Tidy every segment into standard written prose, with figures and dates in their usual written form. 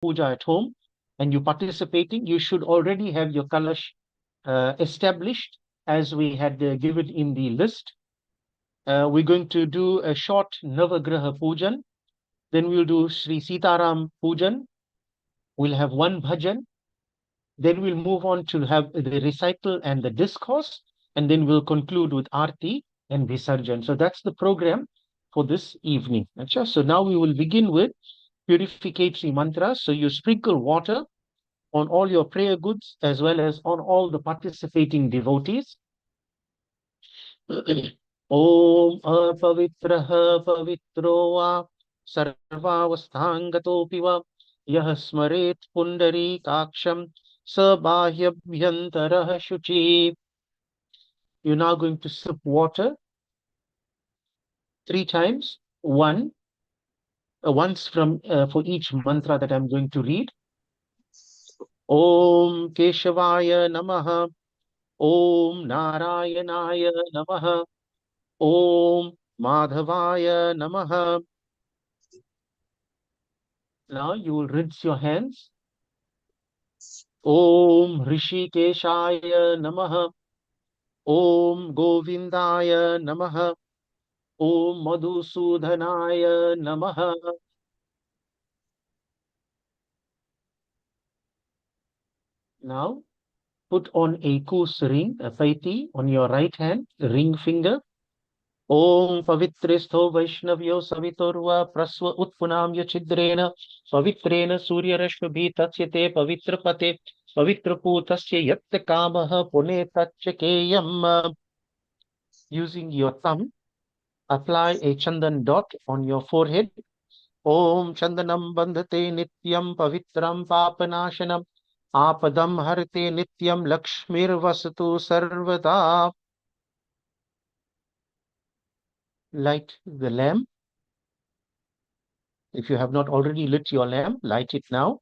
puja at home and you're participating, you should already have your Kalash established as we had given in the list. We're going to do a short Navagraha Pujan. Then we'll do Sri Sitaram Pujan. We'll have one bhajan. Then we'll move on to have the recital and the discourse. And then we'll conclude with Arti and Visarjan. So that's the program for this evening. Achha? So now we will begin with purificatory mantras. So you sprinkle water on all your prayer goods as well as on all the participating devotees. Om Apavitraha Pavitro Va Sarvavasthangato Va Yah Smaret Pundari Kaksham Sabhahyabhyantara Shuchi. You're now going to sip water 3 times. Once from for each mantra that I'm going to read. Om Keshavaya Namaha. Om Narayanaya Namaha. Om Madhavaya Namaha. Now you will rinse your hands. Om Rishikeshaya Namaha. Om Govindaya Namaha. Om Madhusudhanaya Namaha. Now put on a kus ring, a paiti, on your right hand, ring finger. Om Pavitresto Vaishnavyo Saviturva Prasva Utpunamya Chidrena Pavitrena Surya Rashmabhi Tasyate Pavitrapate Pavitraputasya Yatta Kamaha Pune Tachakeyam. Using your thumb, apply a chandan dot on your forehead. Om Chandanam Bandhate Nityam Pavitram Papanashanam Apadam Harate Nityam Lakshmir Vasatu Sarvada. Light the lamp. If you have not already lit your lamp, light it now.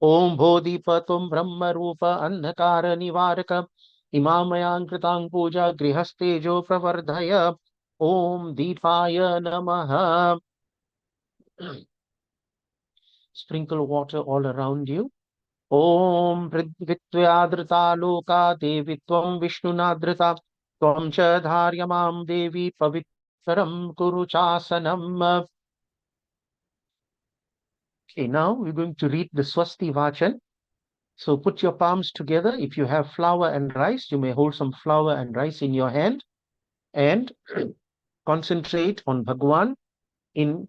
Om Bodhipatum Brahma Rupa Andhakara Nivaraka Imamayan Kritang Puja Grihastejo Pravardhaya. Om Deepaya Namaha. Sprinkle water all around you. Om Pritvitvadrita Loka Devitvam Vishnunadrita Tvam Cha Dharyamam Devi Pavitram Kuru Chasanam. Okay, now we're going to read the Swasti Vachan. So put your palms together. If you have flour and rice, you may hold some flour and rice in your hand and concentrate on Bhagwan in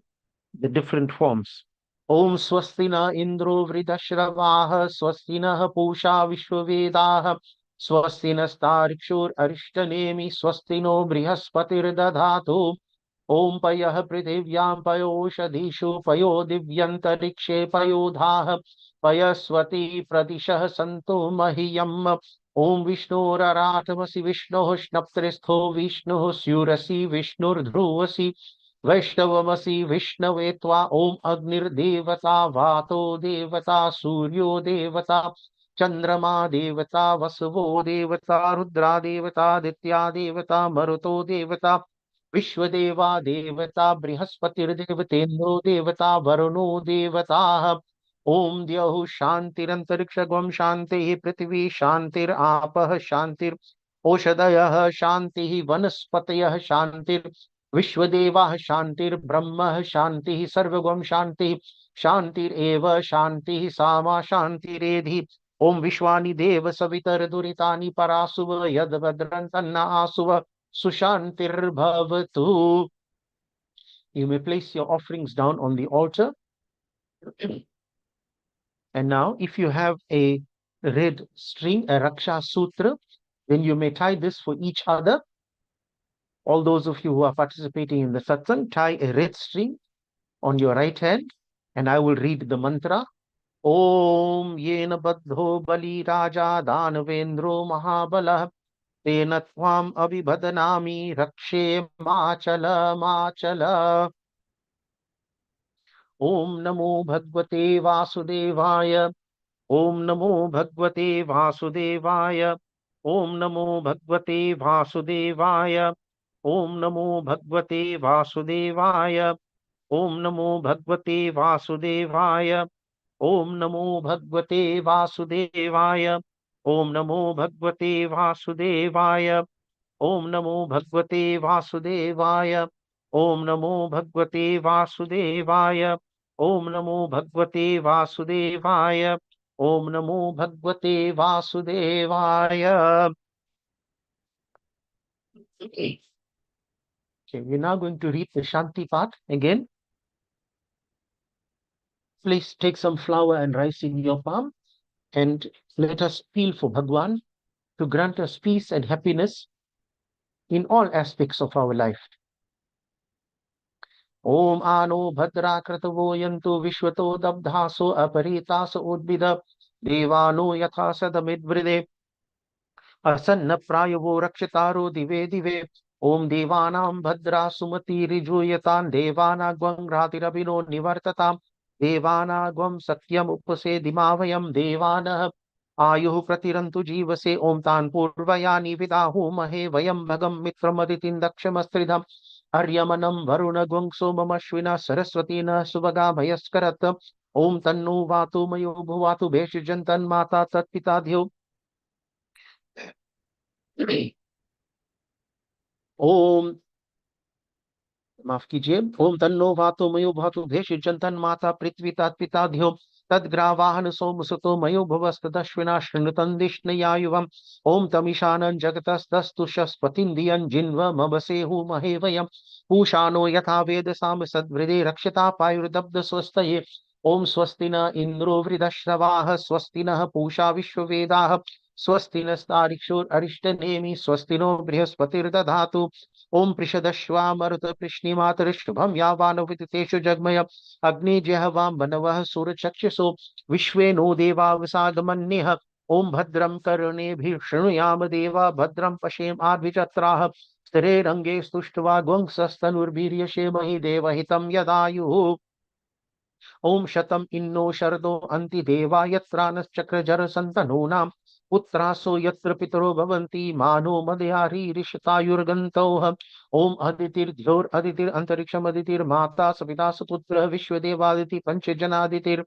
the different forms. Om Swastina Indro Vridashravaha Swastina Pusha Vishwavedaha Swastina Starikshur Arishtanemi Swastino Brihaspatirdadhatu Dadhatu Om Payah Prithivyam Payoshadishu Payo Divyantarikshe Payodhaha Payaswati Pradishah Santu Mahiyam Om Vishnu Rarathamasi Vishnu Shnaptristho Vishnu Surasi Vishnur Dhruvasi Vaishnavamasi Vishnavetva Om Agnir Devata Vato Devata Suryo Devata Chandrama Devata Vasavo Devata Rudra Devata Ditya Devata Maruto Devata Vishwadeva Devata Brihaspatir Devatendro Devata Varuno Devata Om Dyahu Shantirantariksha Shanti Prithvi Shantir Apah Shantir Oshadayah Shanti Vanaspatayah Shantir Vishwadeva Shantir Brahma Shanti Sarvagam Shanti Shantir Eva Shanti Sama Shanti Redhi Om Vishwani Deva Savitar Duritani Parasuva Yadvadrantanna Asuva Sushantir Bhavatu. You may place your offerings down on the altar. And now, if you have a red string, a Raksha Sutra, then you may tie this for each other. All those of you who are participating in the satsang, tie a red string on your right hand, and I will read the mantra. Om Yena Badho Bali Raja Danavendro Mahabala Tena Tvam Abhibhadanami Rakshe Machala Machala. Om Namo Bhagavate Vasudevaya. Om Namo Bhagavate Vasudevaya. Om Namo Bhagavate Vasudevaya. Om Namo Bhagavate Vasudevaya. Om Namo Bhagavate Vasudevaya. Om Namo Bhagavate Vasudevaya. Om Namo Bhagavate Vasudevaya. Om Namo Bhagavate Vasudevaya. Om Namo Bhagavate Vasudevaya. Om Namo Bhagavate Vasudevaya. Om Namo Bhagavate Vasudevaya. Okay, we're now going to read the Shanti part again. Please take some flour and rice in your palm and let us feel for Bhagwan to grant us peace and happiness in all aspects of our life. Om Ano Bhadra Kratavo Yantu Vishwato Dabdhaso Aparitaso Udbida Devano Yatha Sadamidvride Asanna Prayavo Rakshitaro Dive Dive Om Devanam Bhadra Sumati Rijuyatan Devana Gwang Ratirabino Nivartatam Devana Gwam Satyam Upase Dimavayam Devana Ayuh Pratirantu Jivase Om Tan Purvayani Vidahu Mahe Vayam Bhagam Mitramaditin Dakshamastridham Aryamanam Varuna Gwangso Mamashwina Saraswatina Subaga Bhayaskarat Om Tannu Vatu Mayo Bhuvatu Beshijantan Mata Tatpitadhyo Om माफ कीजिए ओम तन्नो वातो मयो भातु भेषजंतन माता पृथ्वी तत्पिताध्यो तद्ग्रावाहन सोम सुतो मयो भवस्तदश्विना शृणुतन्दिष्णयायुवम् ओम तमिशानन जगतस्तस्तु शस्पतिन्दियन् जिन्व मबसेहु महे वयम् पूषानो यथा वेद साम सद्वृदे रक्षता पायुर्दब्ध स्वस्तये ओम स्वस्ति न इंद्रो वृधश्रवाः स्वस्ति नः पूषा विश्ववेदाः स्वस्ति नस्तारिक्षोररिष्टनेमि स्वस्ति नो बृहस्पतिर्दधातु ओम पृषदश्वा मरुत पृश्निमातरिशुभम यावानवितेषु जगमय अग्नि जहवाम बनवः सूरचक्षुषो विश्वे नो देवा विसागमन्यः ओम भद्रं कर्णेभिः शृणुयाम देवा भद्रं पश्येम आद्विचत्राः स्थिरे रंगे स्तुष्ट्वा गुंसस्तनुर्वीर्यशेमहि देवहितं यदायुः ओम शतम इन्नो शरदो अन्ति देवा यत्रानश्चक्रजर संतनूनां पुत्रासो यत्र पितरो भवन्ति मानो मदयारी ऋषतायुर्गन्तौः ओम अदितिर्ध्योर अदितिर अंतरिक्षम अदितिर्माता सविता सुपुत्र विश्वदेवादिति पंचजनादितिर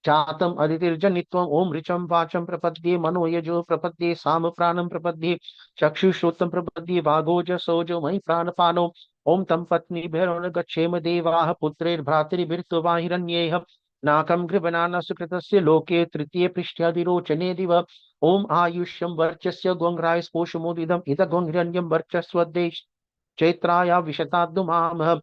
जातम अदितिर्जनित्वम् ओम ऋचम वाचम प्रपद्ये मनो यजो प्रपद्ये साम प्राणम प्रपद्ये चक्षुश्रोत्रम प्रपद्ये वागोज सोजो मयि प्राणपानो ओम तम पत्नी भैरव गच्छेम देवाः पुत्रैर्भ्रातृभिर्त्वा हिरण्यैः नाकं गृभनाना सुकृतस्य लोके तृतीय पृष्ठ्यादिरोचने दिव ओम आयुष्यम वर्चस्य गोंग्राय स्पोषमोदिदम इद गोंग्रण्यम वर्चस्वदेश चैत्राया विशताद्दुमामः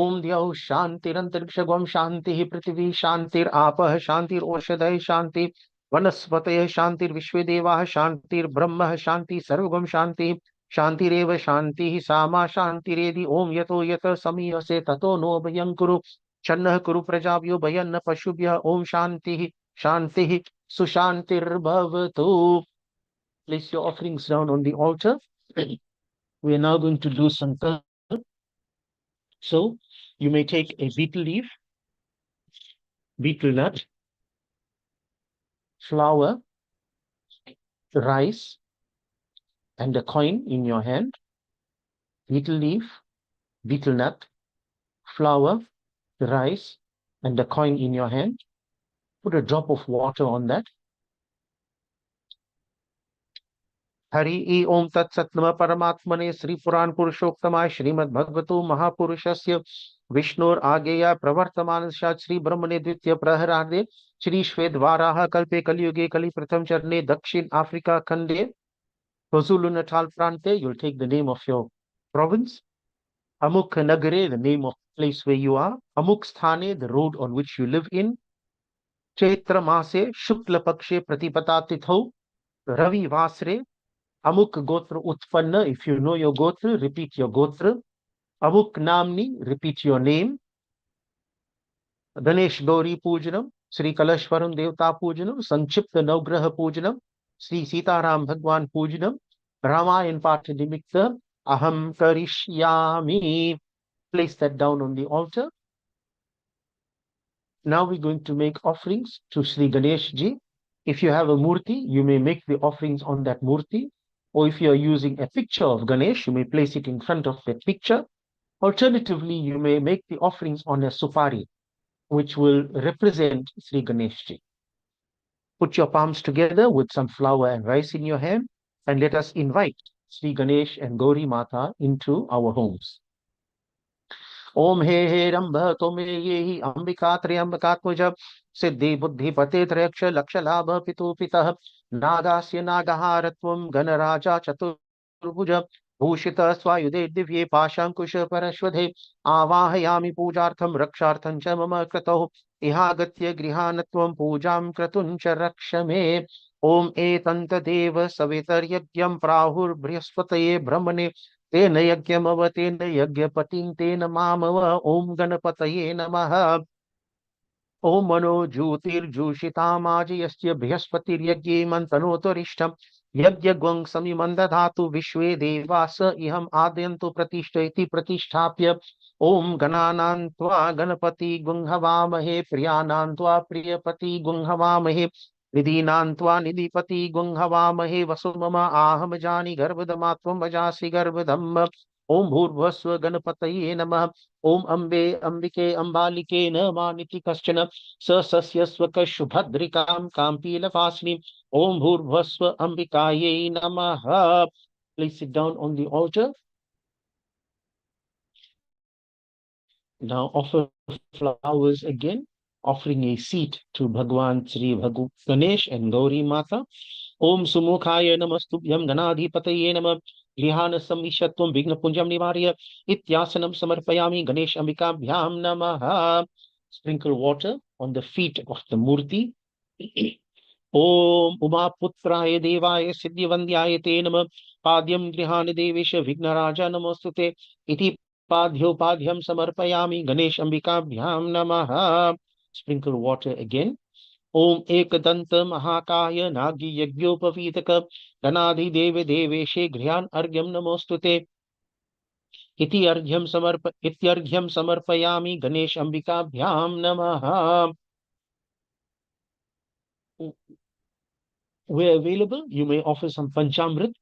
ओम द्यौः शान्तिरन्तरिक्षगों शान्तिः पृथिवी शान्तिरापः शान्तिरोषधयः शान्ति वनस्पतयः शान्तिर्विश्वे देवाः शान्तिर्ब्रह्म शान्ति सर्वगं शान्तिः शान्तिरेव शान्तिः सामा शान्तिरेधि ओम यतो यतः समीयसे ततो नो भयं कुरु छन्नः कुरु प्रजाभ्यो भयन्न पशुभ्यः ओम शान्तिः शान्तिः सुशान्तिर्भवतु. Place your offerings down on the altar. We are now going to do sankalp. So you may take a betel leaf, betel nut, flour, rice, and a coin in your hand. Betel leaf, betel nut, flour, rice, and a coin in your hand. Put a drop of water on that. Hari ओम तत्सत् नमः परमात्मने श्री पुराण पुरुषोत्तमाय श्रीमद् भगवतो महापुरुषस्य विष्णोर आज्ञया प्रवर्तमान श्री ब्रह्मणे द्वितीय प्रहरार्धे श्री श्वेतवाराह कल्पे कलियुगे कलि प्रथम चरणे दक्षिण अफ्रीका खंडे KwaZulu Natal प्रांते. You'll take the name of your province. Amuk Nagare, the name of the place where you are. Amuk Sthane, the road on which you live in. Chaitra Mase, Shukla Pakshe Pratipata Tithau, Ravi Vasre, Amuk Gotra Utpanna, if you know your Gotra, repeat your Gotra. Amuk Namni, repeat your name. Ganesh Gauri Pujanam, Sri Kalashwaram Devta Pujanam, Sanchipta Navgraha Pujanam, Sri Sitaram Bhagwan Pujanam, Ramayan Patadimikta, Aham Karishyami. Place that down on the altar. Now we're going to make offerings to Sri Ganesh Ji. If you have a murti, you may make the offerings on that murti. Or if you are using a picture of Ganesh, you may place it in front of that picture. Alternatively, you may make the offerings on a supari. which will represent Sri Ganesh ji. Put your palms together with some flour and rice in your hand, and let us invite Sri Ganesh and Gauri Mata into our homes. ओम हे रंभ तोमे ये ही अंबिका त्र्यंबकात्मज सिद्धि बुद्धि पते त्रयक्ष लक्ष लाभ पितु पितः नागास्य नागहारत्वं गणराजा चतुर्भुज भूषित स्वायुधे दिव्ये पाशांकुश परश्वधे आवाहयामि पूजार्थं रक्षार्थं च मम क्रतौ इहागत्य गृहानत्वं पूजां क्रतुं च रक्ष मे ओम एतन्त देव सवितर्यज्ञं प्राहुर्बृहस्पतये ब्रह्मणे तेन यज्ञमव तेन यज्ञपतिं तेन मामव ओम गणपतये नमः ओम मनो ज्योतिर्जूषितामाजयस्य बृहस्पतिर्यज्ञे मन्तनोतरिष्ठम् यज्ञग्वं समिमं दधातु विश्वे देवास इहम् आद्यन्तु प्रतिष्ठ इति प्रतिष्ठाप्य ओम गणानां त्वा गणपति गुं हवामहे प्रियाणां त्वा प्रियपति गुं हवामहे निधीनां त्वा निधिपति गुं हवामहे वसु मम आहम जानि गर्भधमात्वं भजासि गर्भधम् ओम भूर्भुवस्व गणपतये नमः ओम अम्बे अंबिके अंबालिके न मानिति कश्चन स सस्य स्वकशुभद्रिकां काम्पीलवासिनीं ओम भूर्भुवस्व अंबिकायै नमः. Please sit down on the altar. Now offer flowers again, offering a seat to Bhagwan Sri Ganesh and Gauri Mata. Om Sumukhaya Namastubhyam Ganadhipataye Namah Grihana Samishatvam Vigna Punjam Nivarya Ityasanam Samarpayami Ganesh Ambikabhyam Namaha. Sprinkle water on the feet of the Murti. Om Uma Putraya Devaya Siddhivandhyaya Te Namah Padyam Grihana Devesha Vignaraja Namostute Iti Padhyopadhyam Samarpayami Ganesh Ambikabhyam Namaha. Sprinkle water again. ओम एकदंत महाकाय नागी यज्ञोपवीतक गणाधि देव देवेशे गृहान अर्घ्यम नमोस्तुते इत्यर्घ्यम समर्पयामि गणेश अंबिकाभ्याम नमः. Where available, you may offer some panchamrit.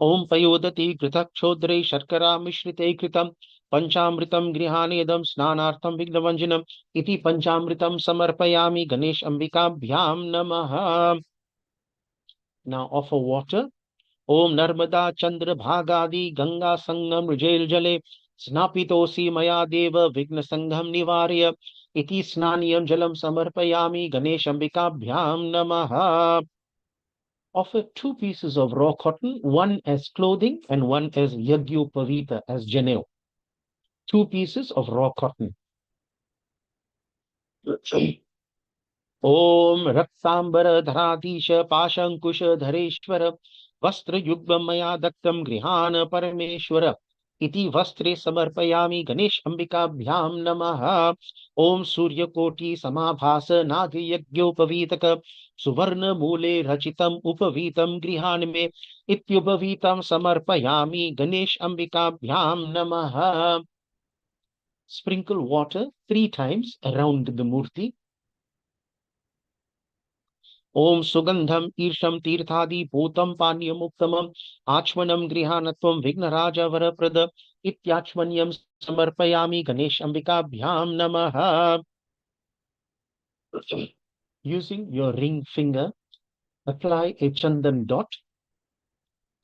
ओम पयोदति कृतक्षोद्रे शर्करा मिश्रिते कृतम पंचामृतम गृहानेदम स्नानार्थम विघ्नभंजनम इति पंचामृतम समर्पयामि गणेश अंबिकाभ्याम नमः. Now offer water. ओम नर्मदा चंद्र भागादि गंगा संगम रुजेल जले स्नापितोसि मया देव विघ्न संघम निवार्य इति स्नानियम जलम समर्पयामि गणेश अंबिकाभ्याम नमः. Offer 2 pieces of raw cotton, one as clothing and one as yagyopavita, as janeu. 2 pieces of raw cotton. Om Raksambar Dharadisha Pashankush Dhareshwara Vastra Yugbam Maya Daktam Grihana Parameshwara Iti Vastre Samarpayami Ganesh Ambikabhyam Namaha. Om Surya Koti Samabhasa Nagi Yagyopavitaka Suvarna Mule Rachitam Upavitam Grihanime Ityupavitam Samarpayami Ganesh Ambikabhyam Namaha. Sprinkle water 3 times around the Murti. ओम सुगंधम ईर्षम तीर्थादि पूतम पानीयम उत्तमम आचमनम गृहानत्वम विघ्नराजा वरप्रद इत्याचमन्यम समर्पयामि गणेश अंबिकाभ्याम नमः. Using your ring finger, apply a chandan dot.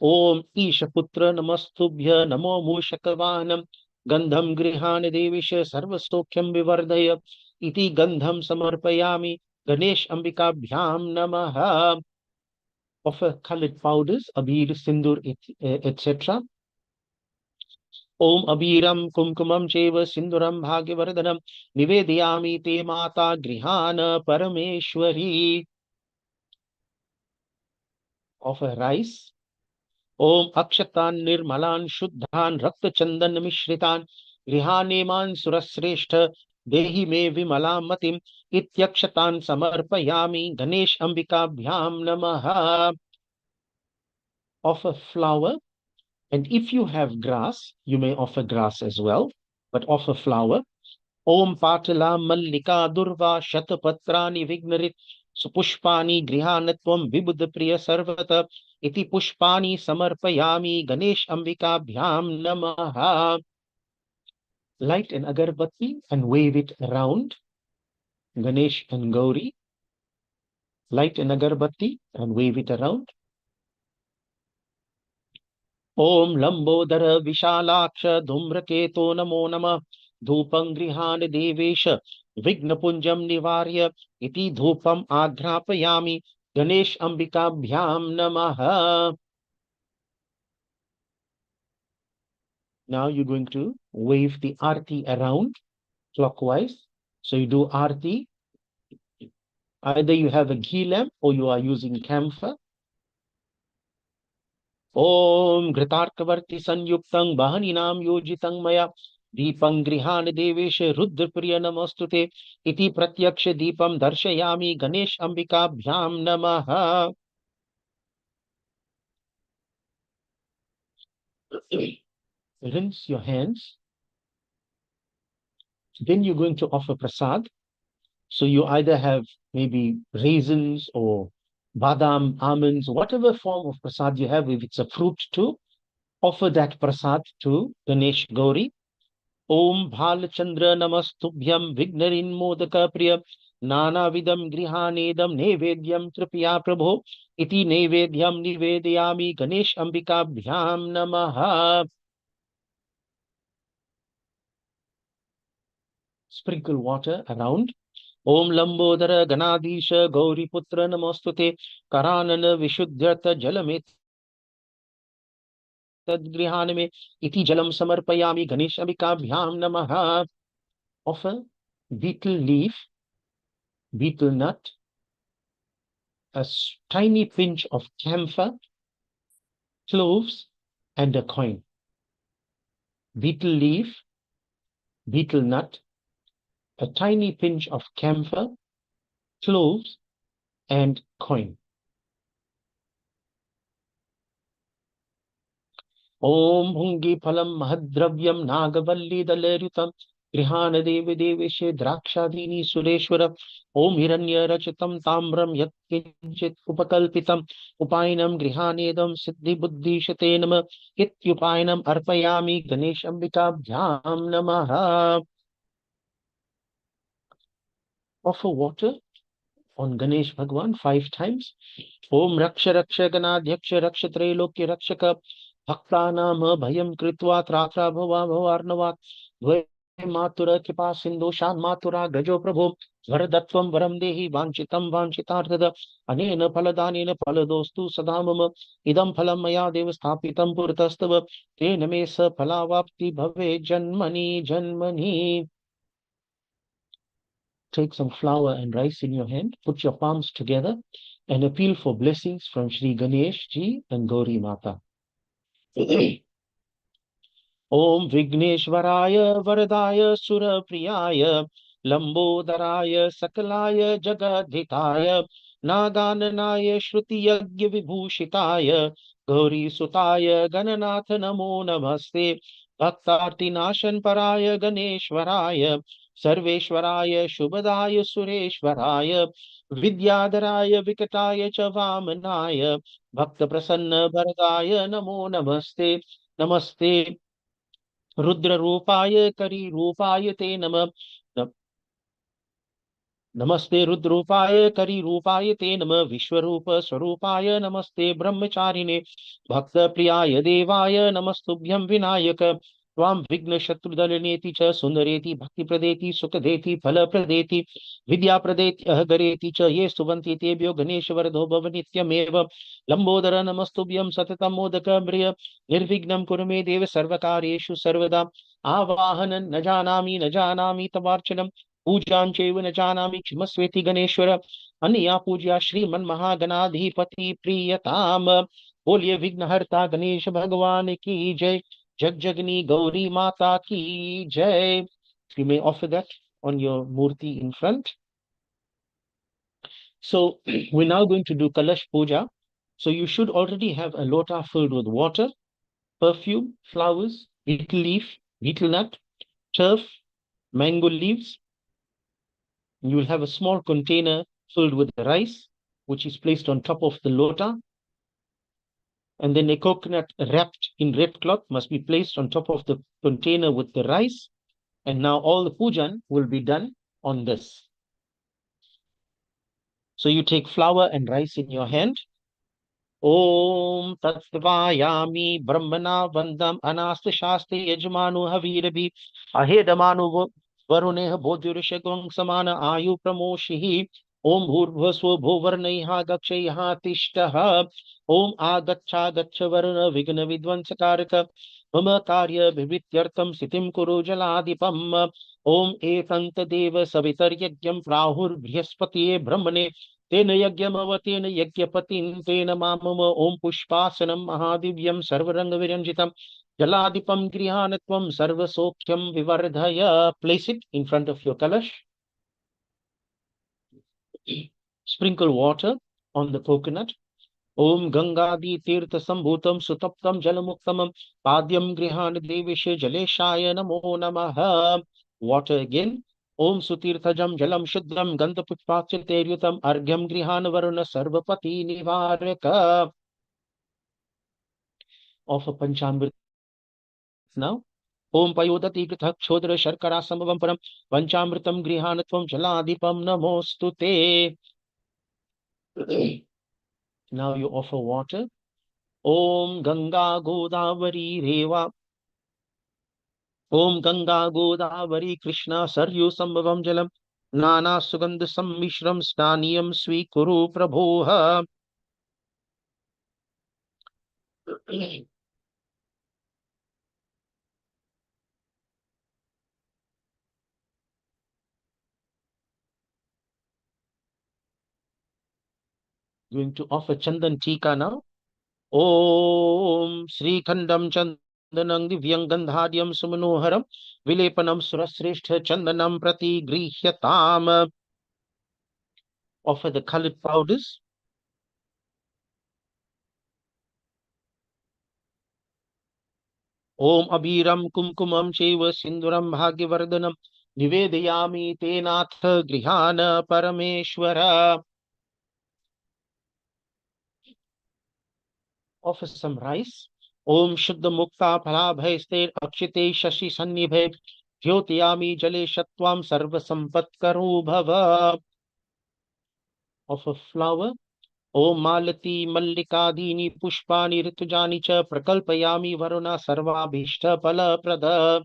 ओम ईशपुत्र नमस्तुभ्य नमो मूषकवाहनम गंधम गृहान देविश सर्वसौख्यम विवर्धय इति गंधम समर्पयामि Ganesh Ambikabhyam Namaha. Offer colored powders, abir, sindur, etc. Om Abiram Kumkumam Cheva Sinduram Bhagavardhanam Nivediyami Te Mata Grihana Parameshwari. Offer rice. Om Akshatan Nirmalan Shuddhan Rakta Chandan Mishritan Grihaneman Surasreshta Dehi me Vimalam Matim Ityakshatan Samarpayami Ganesh Ambikabhyam Namaha. Offer flour, and if you have grass, you may offer grass as well, but offer flour. Om Patala Mallika Durva Shatapatrani Vignarit Supushpani Grihanatvam Vibudha Priya Sarvata Iti Pushpani Samarpayami Ganesh Ambikabhyam Namaha. Light an agarbatti and wave it around. Ganesh and Gauri. Light an agarbatti and wave it around. Om Lambodara Vishalaksha Dhumraketo Namo Nama Dhupam Grihan Devesha Vignapunjam Nivarya Iti Dhupam Agrapayami Ganesh Ambikabhyam Namaha. Now you're going to wave the Arti around clockwise. So you do Arti. Either you have a ghee lamp or you are using camphor. Om Ghritarkavarti Sanyuktang Bahaninam Yojitang Maya Deepam Grihan Devesha Rudrapriya Namastute Iti Pratyaksha Deepam Darshayami Ganesh Ambikabhyam Namaha. Rinse your hands. Then you're going to offer prasad. So you either have maybe raisins or badam, almonds, whatever form of prasad you have, if it's a fruit too, offer that prasad to Ganesh Gauri. Om Bhalachandra Namastubhyam Vignarin Modaka Priya Nana Vidam Grihanedam Nevedyam Tripya Prabho Iti Nevedyam Nivedayami Ganesh Ambika Bhyam Namaha. Sprinkle water around. Om Lambodara Ganadisha Gauri Putra Namastute Karanana Vishuddhyartha Jalamit Tadgrihaname Iti Jalam Samarpayami Ganesh Ambikabhyam Namaha. Offer betel leaf, betel nut, a tiny pinch of camphor, cloves, and a coin. Betel leaf, betel nut, a tiny pinch of camphor, cloves, and coin. Om Hungi Phalam Mahadravyam Nagavalli Dalaryutam Grihana Devi Deveshe Drakshadini Sureshwara Om Hiranya Rachitam Tamram Yat Kinchit Upakalpitam Upainam Grihanedam Siddhi Buddhi Shatenam Ityupainam Arpayami Ganesh Ambikabhyam Namaha. Offer water on Ganesh Bhagwan 5 times. Om Raksha Raksha Ganadhyaksha Raksha Trailokya Rakshaka Bhaktanam Bhayam Kritva Tratra Bhava Bhavarnavat Dvay Matura Kripa Sindhu Shan Matura Gajo Prabhu Varadatvam Varam Dehi Vanchitam Vanchitarthada Anena Paladanena Paladostu Sadamama Idam Phalam Maya Devastapitam Purtastava Tenamesa Palavapti Bhave Janmani Janmani. Take some flour and rice in your hand, put your palms together, and appeal for blessings from Shri Ganesh Ji and Gauri Mata. Om Vigneshwaraya Varadaya Surapriyaya Lambodharaya Sakalaya Jagadhitaya Nagananaya Shruti Yagya Vibhushitaya Gauri Sutaya Gananatha Namo Namaste Bhaktarti Nashan Paraya Ganeshwaraya Sarveshwaraya Shubhadaya Sureshwaraya Vidyadharaya Vikataya Chavamanaya Bhakta Prasanna Bharadaya Namo Namaste Namaste Rudra Rupaya Kari Rupaya Te Nama Namaste Rudrupaya Kari Rupaya Te Nama Vishwarupa Swarupaya Namaste Brahmacharine Bhakta Priyaya Devaya Namastubhyam Vinayaka Tvam Vigna Shatrudalaneti Cha Sundareti Bhakti Pradeti Sukadeti Phala Pradeti Vidya Pradeti Ahagareti Cha Ye Suvanti Tebhyo Ganesha Vardho Bhavanityameva Lambodara Namastubhyam Satatam Modaka Mriya Nirvignam Kurume Deva Sarvakareshu Sarvada Avahanan Najanami Tavarchanam Pujan Chevan Janami Chimasweti Ganeshwara Aniya Puja Shriman Mahaganaadhipati Priyatam Bolye Vignaharta Ganesh Bhagwan Ki Jai Jagjagni Gauri Mata Ki Jai. You may offer that on your murti in front. So we're now going to do Kalash Puja. So you should already have a lota filled with water, perfume, flowers, betel leaf, betel nut, turf, mango leaves. You will have a small container filled with rice, which is placed on top of the lota. And then a coconut wrapped in red cloth must be placed on top of the container with the rice. And now all the pujan will be done on this. So you take flour and rice in your hand. Om Tatvayami Brahmana Vandam Anasta Shastri Yajmanu Havirabhi Ahedamanu Varuneha Bodhurishagam Samana Ayu Pramoshihi Om Bhurvaswa Bhuvarnaiha Gakshaiha Tishtaha Om Agacha Gacha Varuna Vigna Vidvansakarika Mama Karya Vivityartam Sitim Kuru Jaladipam Om Ekanta Deva Savitaryajam Prahur Brihaspati Brahmane तेन यज्ञमवतेन यज्ञपतिं तेन मामम ओम पुष्पासनं महादिव्यं सर्वरंग विरंजितं जलादिपं गृहानत्वं सर्वसौख्यं विवर्धय. Place it in front of your kalash. Sprinkle water on the coconut. Om Gangadi Tirtha Sambhutam Sutaptam Jalamuktamam Padyam Grihan Devish Jaleshaya Namo Namaha. Water again. Om Sutirthajam Jalam Shudram Gandha Pushpachateryutam Argyam Grihan Varuna Sarvapati Nivaraka. Offer Panchamrit now. Om Payodati Krithak Chodra Sharkara Samavamparam Panchamritam Grihanatvam Jaladipam Namostute. Now you offer water. Om Ganga Godavari Reva. Om Ganga Godavari Krishna Saryu Sambhavam Jalam Nana Sugandha Sammishram Snaniyam Swikuru Prabhoha. Going to offer Chandan Tika now. Om Sri Khandam Chandanang Divyang Gandhadyam Sumanoharam Vilepanam Surasreshta Chandanam Prati Grihyatam. Offer the colored powders. Om Abiram Kumkumam Cheva Sinduram Bhagyavardhanam Nivedayami Tenatha Grihana Parameshwara. Offer some rice. Om Shuddha Mukta Phalabhaiste Akshite Shashi Sannibhe Jyotiyami Jale Shatvam Sarva Sampat Karu Bhava. Offer flour. Om Malati Mallikadini Pushpani Ritujani Cha Prakalpayami Varuna Sarva Bhishta Pala Prada.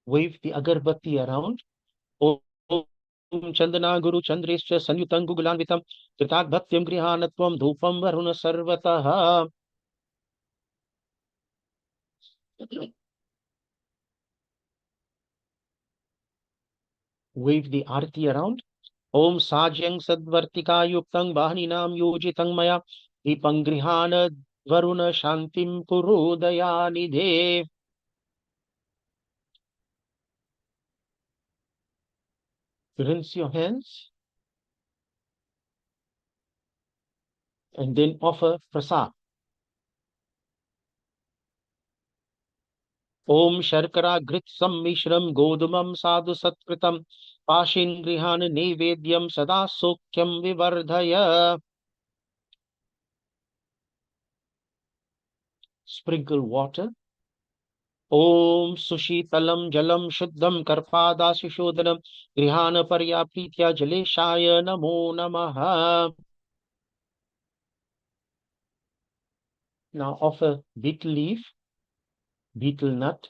Wave the agarbatti around. Om Chandana Guru Chandrescha Sanyutang Gugulanvitam Tritak Bhatyam Grihanatvam Dhupam Varuna Sarvataha. Wave the Arti around. Om Sajyang Sadvartika Yuktang Bahaninam Yojitang Maya Dipang Grihana Varuna Shantim Kuru Dayanidhe. Rinse your hands and then offer prasad. Om Sharkara Grit Sammishram Godumam Sadhu Satkritam Pashin Grihan Nevedyam Sada Sokyam Vivardhaya. Sprinkle water. Om Sushitalam Jalam Shuddham Karpada Shishodanam Grihana Paryapritya Jaleshaya Namo Namaha. Now offer betel leaf, betel nut,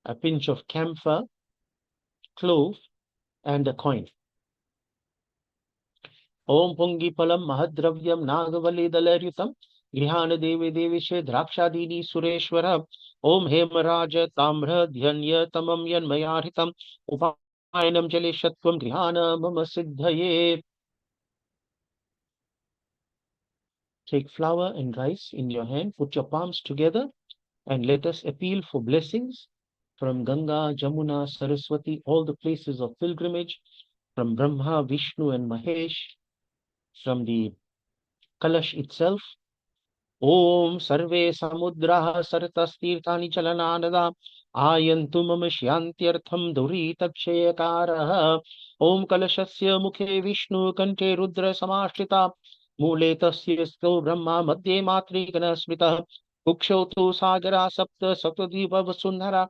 a pinch of camphor, clove, and a coin. Om Pungipalam Mahadravyam Nagavali Dalaryutam Grihana Devi Devishe Drakshadini Sureshwara Om Hemaraja Tamra Dhanya Tamam Yanmayaritam Upayanam Jaleshatvam Grihana Mama Siddhaye. Take flour and rice in your hand, put your palms together, and let us appeal for blessings from Ganga, Jamuna, Saraswati, all the places of pilgrimage, from Brahma, Vishnu, and Mahesh, from the Kalash itself. Om Sarve Samudraha Sartastirthani Chalananada Ayantu Mama Shyantyartham Duritakshayakarah. Om Kalashasya Mukhe Vishnu Kante Rudra Samashrita Mule Tasya Sto Brahma Madhye Matri Ganasmita कुक्षौ तु सागरा सप्त सप्तद्वीप वसुन्धरा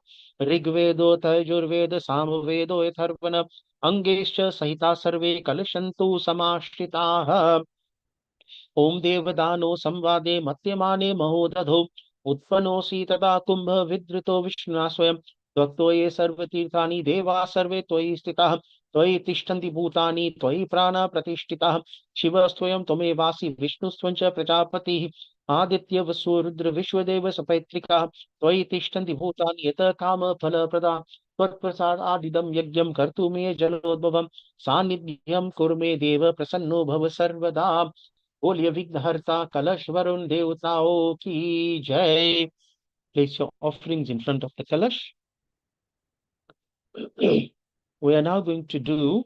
ऋग्वेदो तैजुर्वेद सामवेदो यथर्वण अंगेश्च सहिता सर्वे कलशन्तु समाश्रिताः ओम देवदानो संवादे मत्यमाने महोदधो उत्पन्नोऽसि तदा कुंभ विद्रुतो विष्णुना स्वयं त्वक्तो ये सर्वतीर्थानि देवा सर्वे त्वयि स्थिताः त्वयि तिष्ठन्ति भूतानि त्वयि प्राणा प्रतिष्ठिताः शिवस्त्वयं त्वमेवासि विष्णुस्त्वं च प्रजापतिः आदित्य वसु रुद्र विश्वदेव सपैत्रिकाः त्वयि तिष्ठन्ति भूतानि यतः काम फलप्रदा त्वत्प्रसादादिदं यज्ञं कर्तुमे जलोद्भवम् सान्निध्यं कुरु मे देव प्रसन्नो भव सर्वदा बोलिए विघ्नहर्ता कलश वरुण देवताओं की जय. Place your offerings in front of the kalash. We are now going to do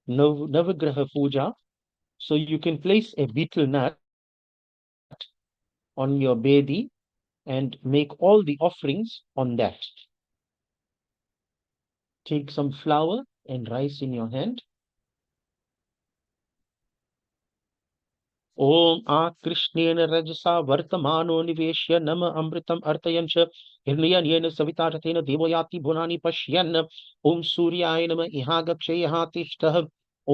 Navagraha Puja. So you can place a betel nut on your bedi and make all the offerings on that. Take some flour and rice in your hand. ओम आ कृष्णेन रजसा वर्तमानो निवेश्य नम अमृतम अर्तयंच हिरण्येन सविता रथेन देवो याति भुवनानि पश्यन् ओम सूर्याय नमः इहा गक्षे यहा तिष्ठः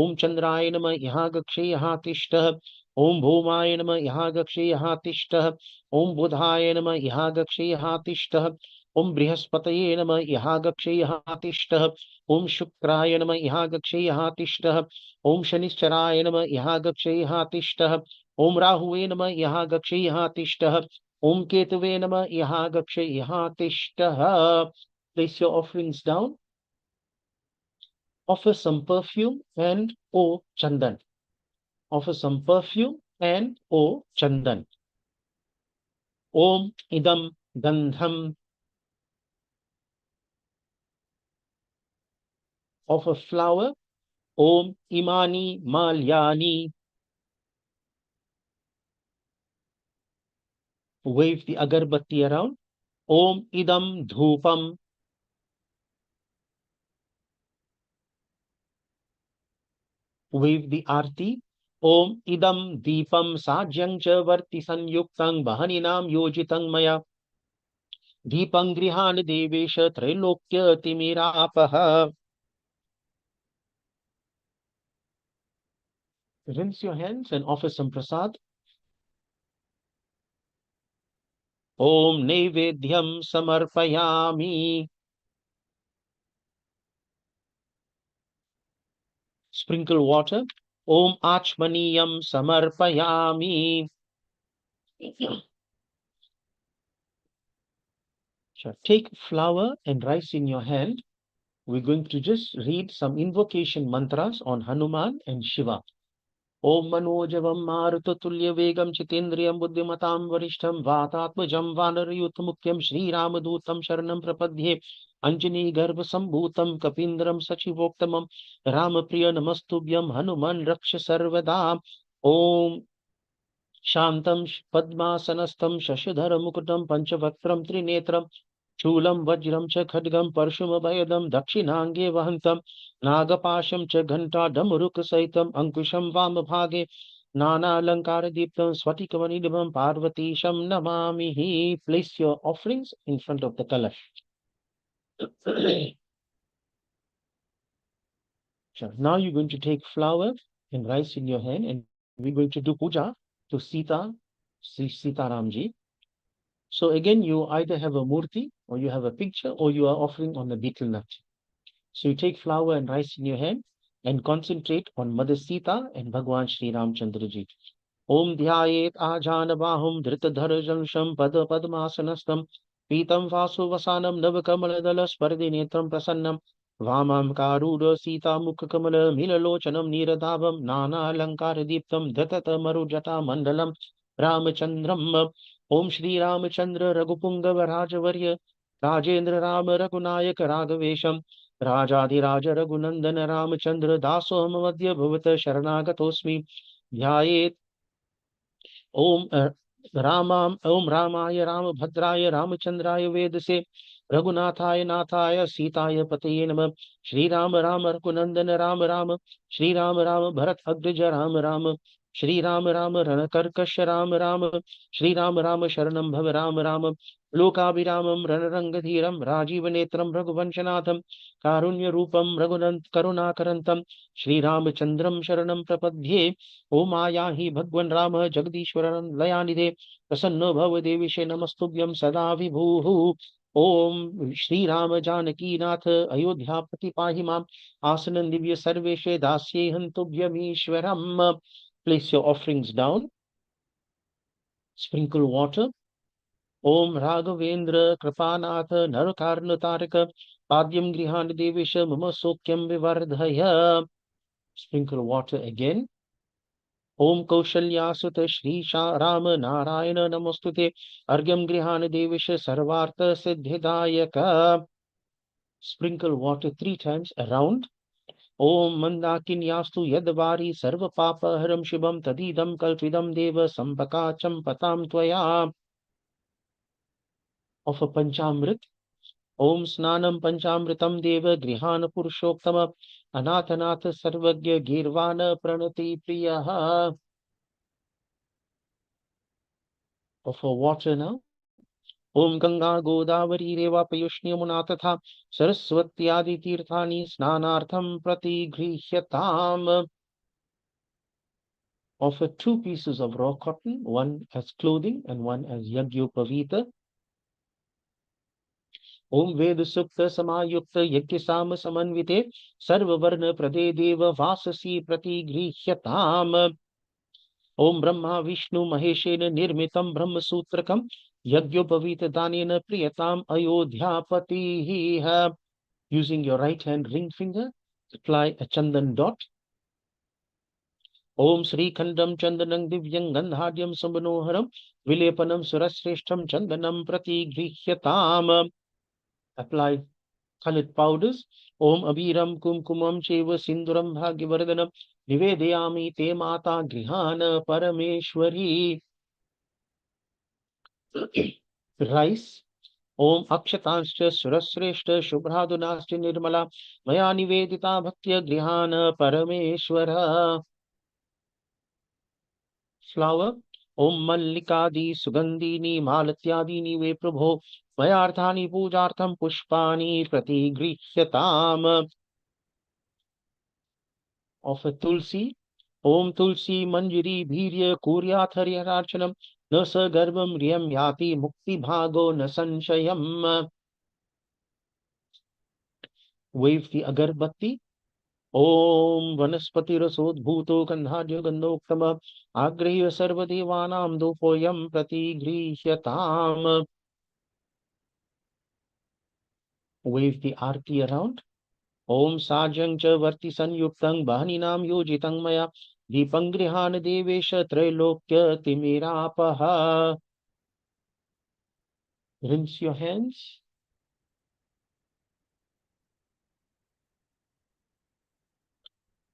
ओम चंद्राय नमः इहा गक्षे यहा तिष्ठः ओम भौमाय नमः इहा गक्षे यहा तिष्ठः ओम बुधाय नमः इहा गक्षे यहा तिष्ठः ओम बृहस्पतये नमः इहा गक्षे यहा तिष्ठः ओम शुक्राय नमः इहा गक्षे यहा तिष्ठः ओम शनिश्चराय नमः इहा गक्षे यहा तिष्ठः ओम राहुवे नमः यहाँ गक्षे यहाँ तिष्ठः ओम केतवे नमः यहाँ गक्षे यहाँ तिष्ठः. Place your offerings down. Offer some perfume and O chandan. Offer some perfume and O chandan. Om idam gandham. Offer flower. Om imani malyani. Wave the agarbatti around. Om idam dhupam. Wave the arti. Om idam deepam sajyang cha varti sanyuktang bahaninam yojitam maya. Deepam grihan devesha trailokya timirapaha. Rinse your hands and offer some prasad. Om Naivedyam Samarpayami. Sprinkle water. Om Achmaniyam Samarpayami. Take flour and rice in your hand. We're going to just read some invocation mantras on Hanuman and Shiva. Om Manojavam Marutulya Vegam Chitindriyam Buddhimatam Varishtam Vatatmajam Vanarayutmukyam Sri Ramadutam Sharanam Prapadhye Anjani Garbha Sambhutam Kapindram Sachivoktamam Ramapriya Namastubhyam Hanuman Raksha Sarvada. Om Shantam Padmasanastam Shashidhara Mukutam Panchavakram Trinetram Chulam Vajram Cha Khadgam Parshumabhayadam Dakshinange Vahantam Nagapasham Cha Ghanta Damuruk Saitam Ankusham Vamabhage Nana Alankara Deeptam Svatikavanidavam Parvatisham Namamihi. Place your offerings in front of the kalash. Now you're going to take flour and rice in your hand and we're going to do puja to Sita, Sri Sitaramji. So again, you either have a murti or you have a picture or you are offering on the betel nut. So you take flour and rice in your hand and concentrate on Mother Sita and Bhagwan Sri Ramchandraji. Om Dhyayet Ajanabahum Dhritadharajansham Pada Padmasanastam Pitam Vasu Vasanam Navakamaladalas Pardinetram Prasannam Vamam Karuda Sita Mukhakamala Milalochanam Niradhavam Nana Alankara Deeptam Dhatata Marujata Mandalam Ramachandram. Om Shri Ramachandra Raghupungava Rajavarya Rajendra Rama Raghunayak Raghavesham Rajadhiraja Raghunandana Ramachandra Dasoham Madhya Bhavata Sharanagatoasmi. Dhyayet Om Ramam Om Ramaya Ramabhadraya Ramachandraya Vedase Raghunathaya Nathaya Sitaya Pataye Namah. Shri Rama Rama Raghunandana Rama Rama Shri Rama Rama Bharat Agrija Rama Rama Shri Ram Ram रणकर्कश Ram Ram, Shri Ram Ram शरणं भव राम राम, लोकाभिरामं रणरंगधीरं राजीवनेत्रं रघुवंशनाथं, कारुण्यरूपं करुणाकरन्तं श्रीरामचन्द्रं शरणं प्रपद्ये। ओ माया हि भगवन् राम जगदीश्वर दयानिधे, प्रसन्नो भव देविशे नमस्तुभ्यं सदा विभुः। ओम श्री राम जानकी नाथ अयोध्यापति पाहि माम्, आसनं Divya सर्वेशे दास्येऽहं तुभ्यमीश्वरम्। Place your offerings down, sprinkle water. Om Raghavendra Kripanath Narakarnatarika Padyam Grihan Devisha Mama Sokyam Vivardhaya. Sprinkle water again. Om Kaushalyasutta Shri Rama Narayana Namostute Argyam Grihan Devisha Sarvartha Siddhidayaka. Sprinkle water 3 times around. Om Mandakinyastu Yadvari Sarva Papa Haram Shibam Tadidam Kalpidam Deva Sampakacham Patam Tvaya. Of a Panchamrit. Om Snanam Panchamritam Deva Grihana Purushottama Anathanatha Sarvagya Girvana Pranati Priyaha. Of a water now. Om Ganga Godavari Reva Payushni Munathatha Saraswati Adi Tirthani Snanartham Prati Grihyatam. Offer 2 pieces of raw cotton, one as clothing and one as Yagyopavita. Om Veda Sukta Samayukta Yagyasama Samanvite Sarvavarna Prade Deva Vasasi Prati Grihyatam. Om Brahma Vishnu Maheshena Nirmitam Brahma Sutrakam Yagyopavita Danena Priyatam Ayodhyapati. Using your right hand ring finger, apply a chandan dot. Om Sri Khandam Chandanam Divyam Gandhadyam Sambanoharam Vilepanam Surasreshtam Chandanam Prati Grihyatam. Apply colored powders. Om Abhiram Kumkumam Cheva Sinduram Bhagyavardhanam Nivedayami Te Mata Grihana Parameshwari. Rice. Om Akshatanscha Surasreshta Shubhradunascha Nirmala Maya Nivedita Bhaktya Grihana Parameshwara. Flower. Om Mallikadi Sugandhini Malatyadini Ve Prabho Mayarthani Pujartham Pushpani Prati Grihyatam. Of a Tulsi. Om Tulsi Manjiri Bhirya Kuryatharya Archanam Nasa Garbam Riyam Yati Mukti Bhago Nasanshayam. Wave the agarbatti. Om Vanaspati Rasodbhuto Gandhadya Gandoktama Agrihya Sarvadevanam Dopoyam Prati Grihyatam. Wave the Arti around. Om Sajang Cha Varti Sanyuktang Bahaninam Yojitang Maya Deepang Grihana Devesha Trailokya Timirapaha. Rinse your hands.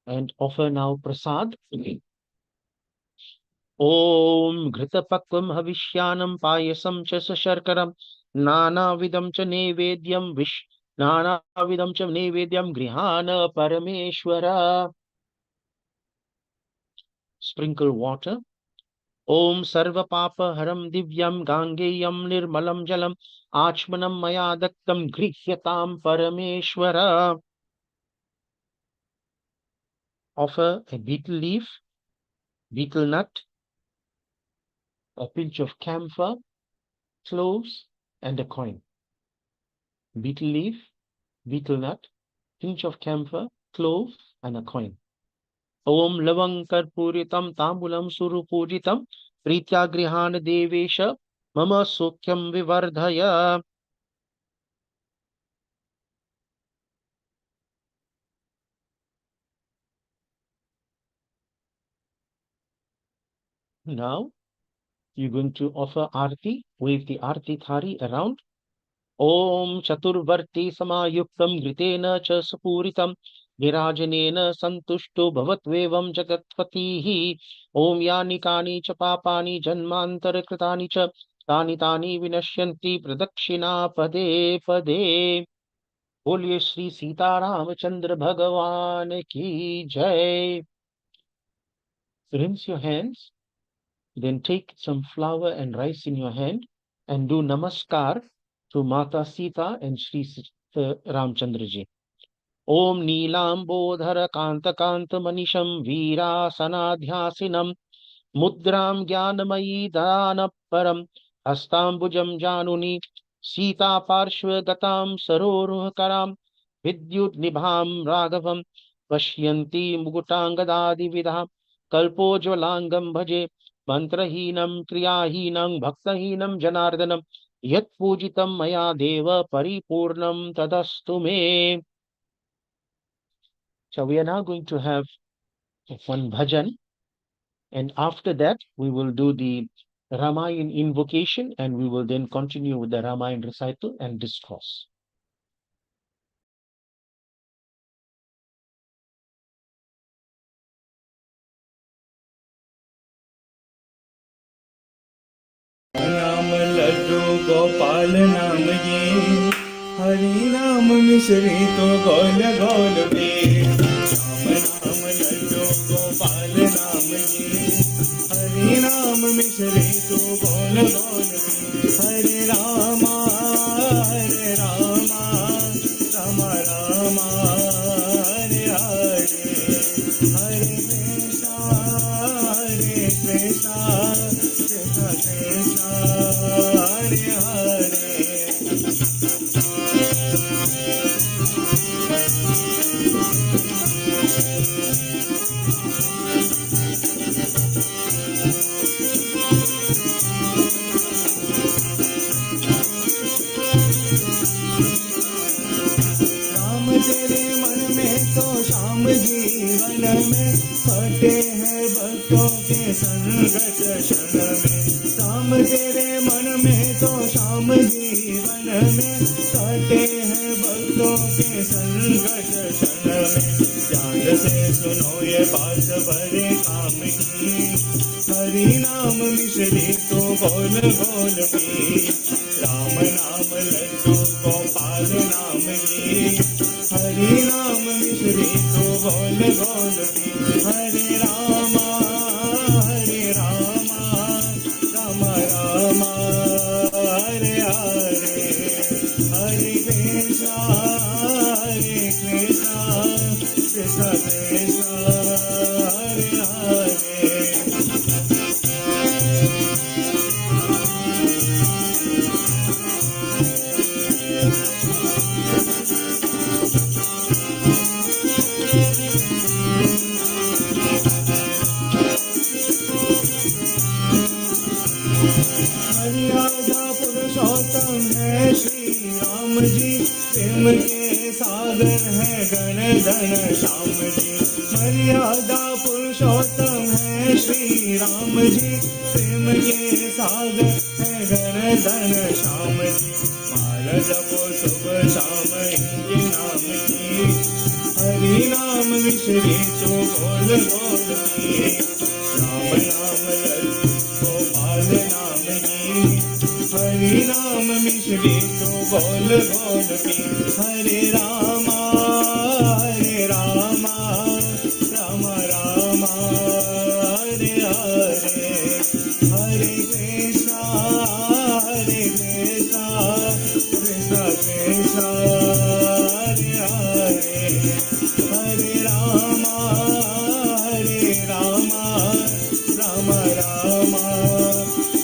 And offer now prasad. Om Ghritapakwam Havishyanam Payasam Cha Sasharkaram Nana Vidam Cha Nevedyam Nana Vidam Cha Nevedyam Grihana Parameshwara. Sprinkle water. Om Sarva Papa Haram Divyam Gangeyam Nirmalam Jalam Achmanam Maya Daktam Grihyatam Parameshwara. Offer a betel leaf, betel nut, a pinch of camphor, cloves, and a coin. Betel leaf, betel nut, pinch of camphor, clove, and a coin. Om Lavang Karpuritam Tambulam Surupujitam Pritya Grihana Devesha Mama Sokyam Vivardhaya. Now you're going to offer Arti. Wave the Arti Thari around. Om Chaturvarti Samayuktam Gritena Cha Sapuritam Virajanena Santushto Bhavatvevam Jagatpatihi. Om Yani Kani Cha Papani Janmantara Kritani Cha Tani Tani Vinashyanti Pradakshina Pade Pade. बोलिए श्री सीतारामचंद्र भगवान की जय। rinse your hands, then take some flour and rice in your hand and do namaskar to Mata Sita and Sri Ramchandraji. Om Neelambodhara Kanta Kanta Manisham Veerasanadhyasinam Mudram Jnanamayi Dhanapparam Hastambujam Januni Sita Parshvagatam Saroruhakaram Vidyut Nibham Raghavam Pashyanti Mugutangadadi Vidham Kalpojvalangam Bhaje Mantrahinam Kriyahinam Bhaktahinam Janardanam Yat Pujitam Maya Deva Paripurnam Tadastu Me. So we are now going to have one bhajan, and after that we will do the Ramayan invocation, and we will then continue with the Ramayan recital and discourse. नाम लड्डू गोपाल नाम ये, हरि नाम मिश्री तो गोल गोल पे। राम नाम लड्डू गोपाल नाम ये, हरि नाम मिश्री तो गोल गोल पे। हरे रामा राम रामा हरे हरे, हरे कृष्णा कृष्ण कृष्ण हरे हरे। राम तेरे मन में तो श्याम जीवन में, कटे हैं भक्तों के संगत क्षण में। राम तेरे मन में तो श्याम जीवन में, कटे हैं भक्तों के संगत क्षण में। ध्यान से सुनो ये बात बड़े काम की, हरि नाम मिश्री तो गोल गोल पी। राम नाम लड्डू गोपाल नाम ये, हरि नाम मिश्री तो गोल गोल पी। हरे रामा राम रामा हरे हरे, हरे कृष्णा कृष्ण कृष्ण हरे हरे। मर्यादा पुरुषोत्तम है श्री राम जी, प्रेम के सागर है गण धन श्याम जी। मर्यादा पुरुषोत्तम है श्री राम जी, प्रेम के सागर है गण धन श्याम जी। माला जपो सुबह शाम इनके नाम की, हरि नाम मिश्री तो गोल गोल की। राम नाम लड्डू गोपाल नाम ये, हरि नाम मिश्री तो गोल गोल पी। हरे रामा राम राम हरे हरे, हरे कृष्णा कृष्ण कृष्ण हरे हरे, हरे रामा राम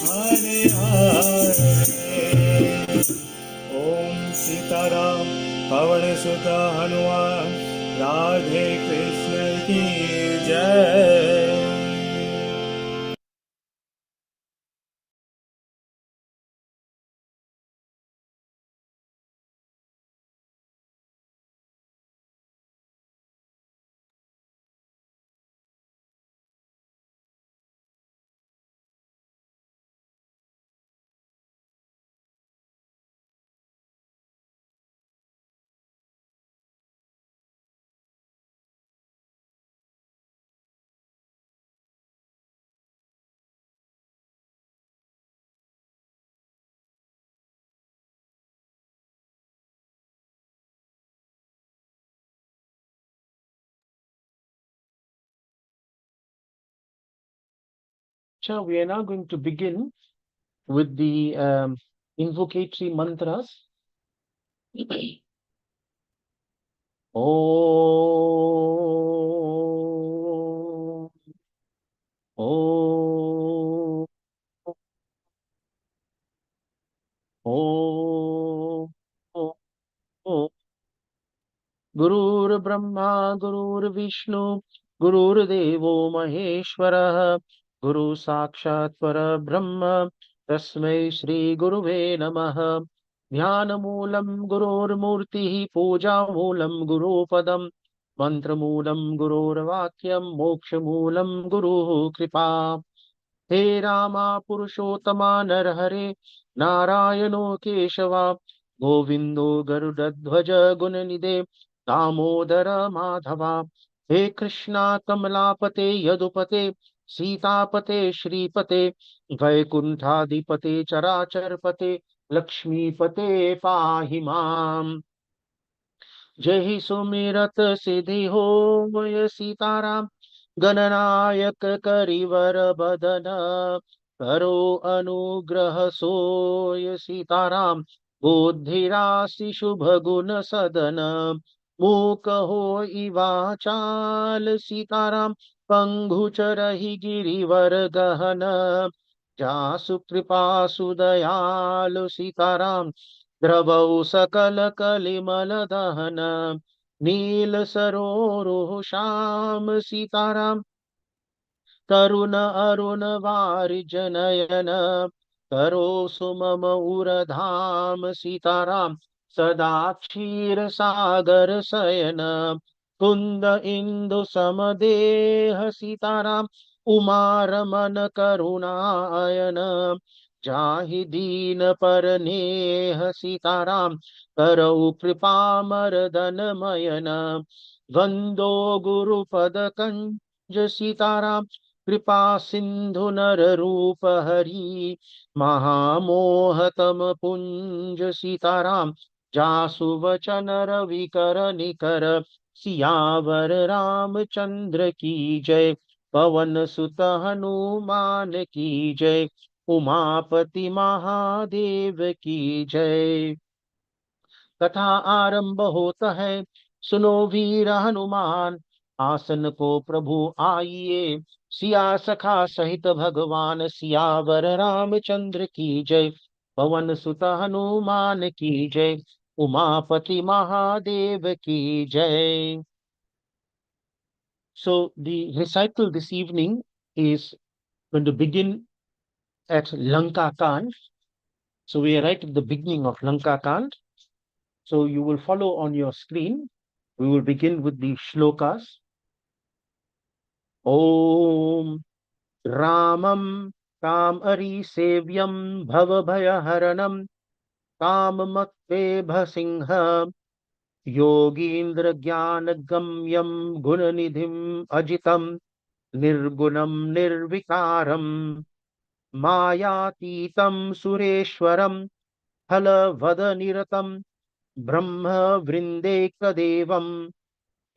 हरे हरे। ओम सीताराम पवन सुत हनुमान, राधे कृष्ण की जय। lecture, we are now going to begin with the invocatory mantras. Om, Om, Om, Om. Gurur Brahma, Gurur Vishnu, Gurur Devo Maheshwarah, Guru Sakshat Para Brahma, Tasmai Shri Guruve Namaha. Dhyanamoolam Gurur Murti, Puja Moolam Guru Padam, Mantra Moolam Gurur Vakyam, Moksha Moolam Guru Kripa. हे रामा पुरुषोत्तमा नरहरे नारायणो केशवा गोविंदो गरुडध्वज गुणनिधे दामोदर माधवा हे कृष्णा कमलापते यदुपते सीतापते श्रीपते वैकुंठाधिपते चराचरपते लक्ष्मीपते पाहि माम्। जय ही सुमिरत सिद्धि होय सीताराम गणनायक करिवर बदन करो अनुग्रह सोय सीताराम बुद्धि राशि शुभ गुण सदन मूक होई वाचाल सीताराम पंगु चरहि गिरिवर गहन जासु कृपा सुदयाल सीताराम द्रवौ सकल कलिमल दहन नील सरोरुह श्याम सीताराम तरुण अरुण वारिजनयन करो सुमम उरधाम सीताराम सदा क्षीर सागर शयन कुंद इंदु समदेह सीताराम उमा रमन करुणायन जाहि दीन परनेह सीताराम करौ कृपा मर्दन मयन वंदो गुरुपद कंज सीताराम कृपा सिंधु नर रूप हरि महामोहतम पुंज सीताराम जासु वचन रवि कर निकर सियावर रामचंद्र की जय पवन सुत हनुमान की जय उमापति महादेव की जय। कथा आरंभ होता है, सुनो वीर हनुमान आसन को प्रभु आइए सिया सखा सहित भगवान सियावर रामचंद्र की जय पवन सुत हनुमान की जय उमापति महादेव की जय। So the recital this evening is going to begin at Lanka Kand. So we are right at the beginning of Lanka Kand. So you will follow on your screen. We will begin with the shlokas. Om Ramam Kam Ari Sevyam Bhava Bhaya Haranam Kam Matte Bhasingha Yogindra Jnana Gamyam Gunanidhim Ajitam Nirgunam Nirvikaram Mayatītam Sureshwaram Phalavadhaniratam Brahma Vrindeikadevam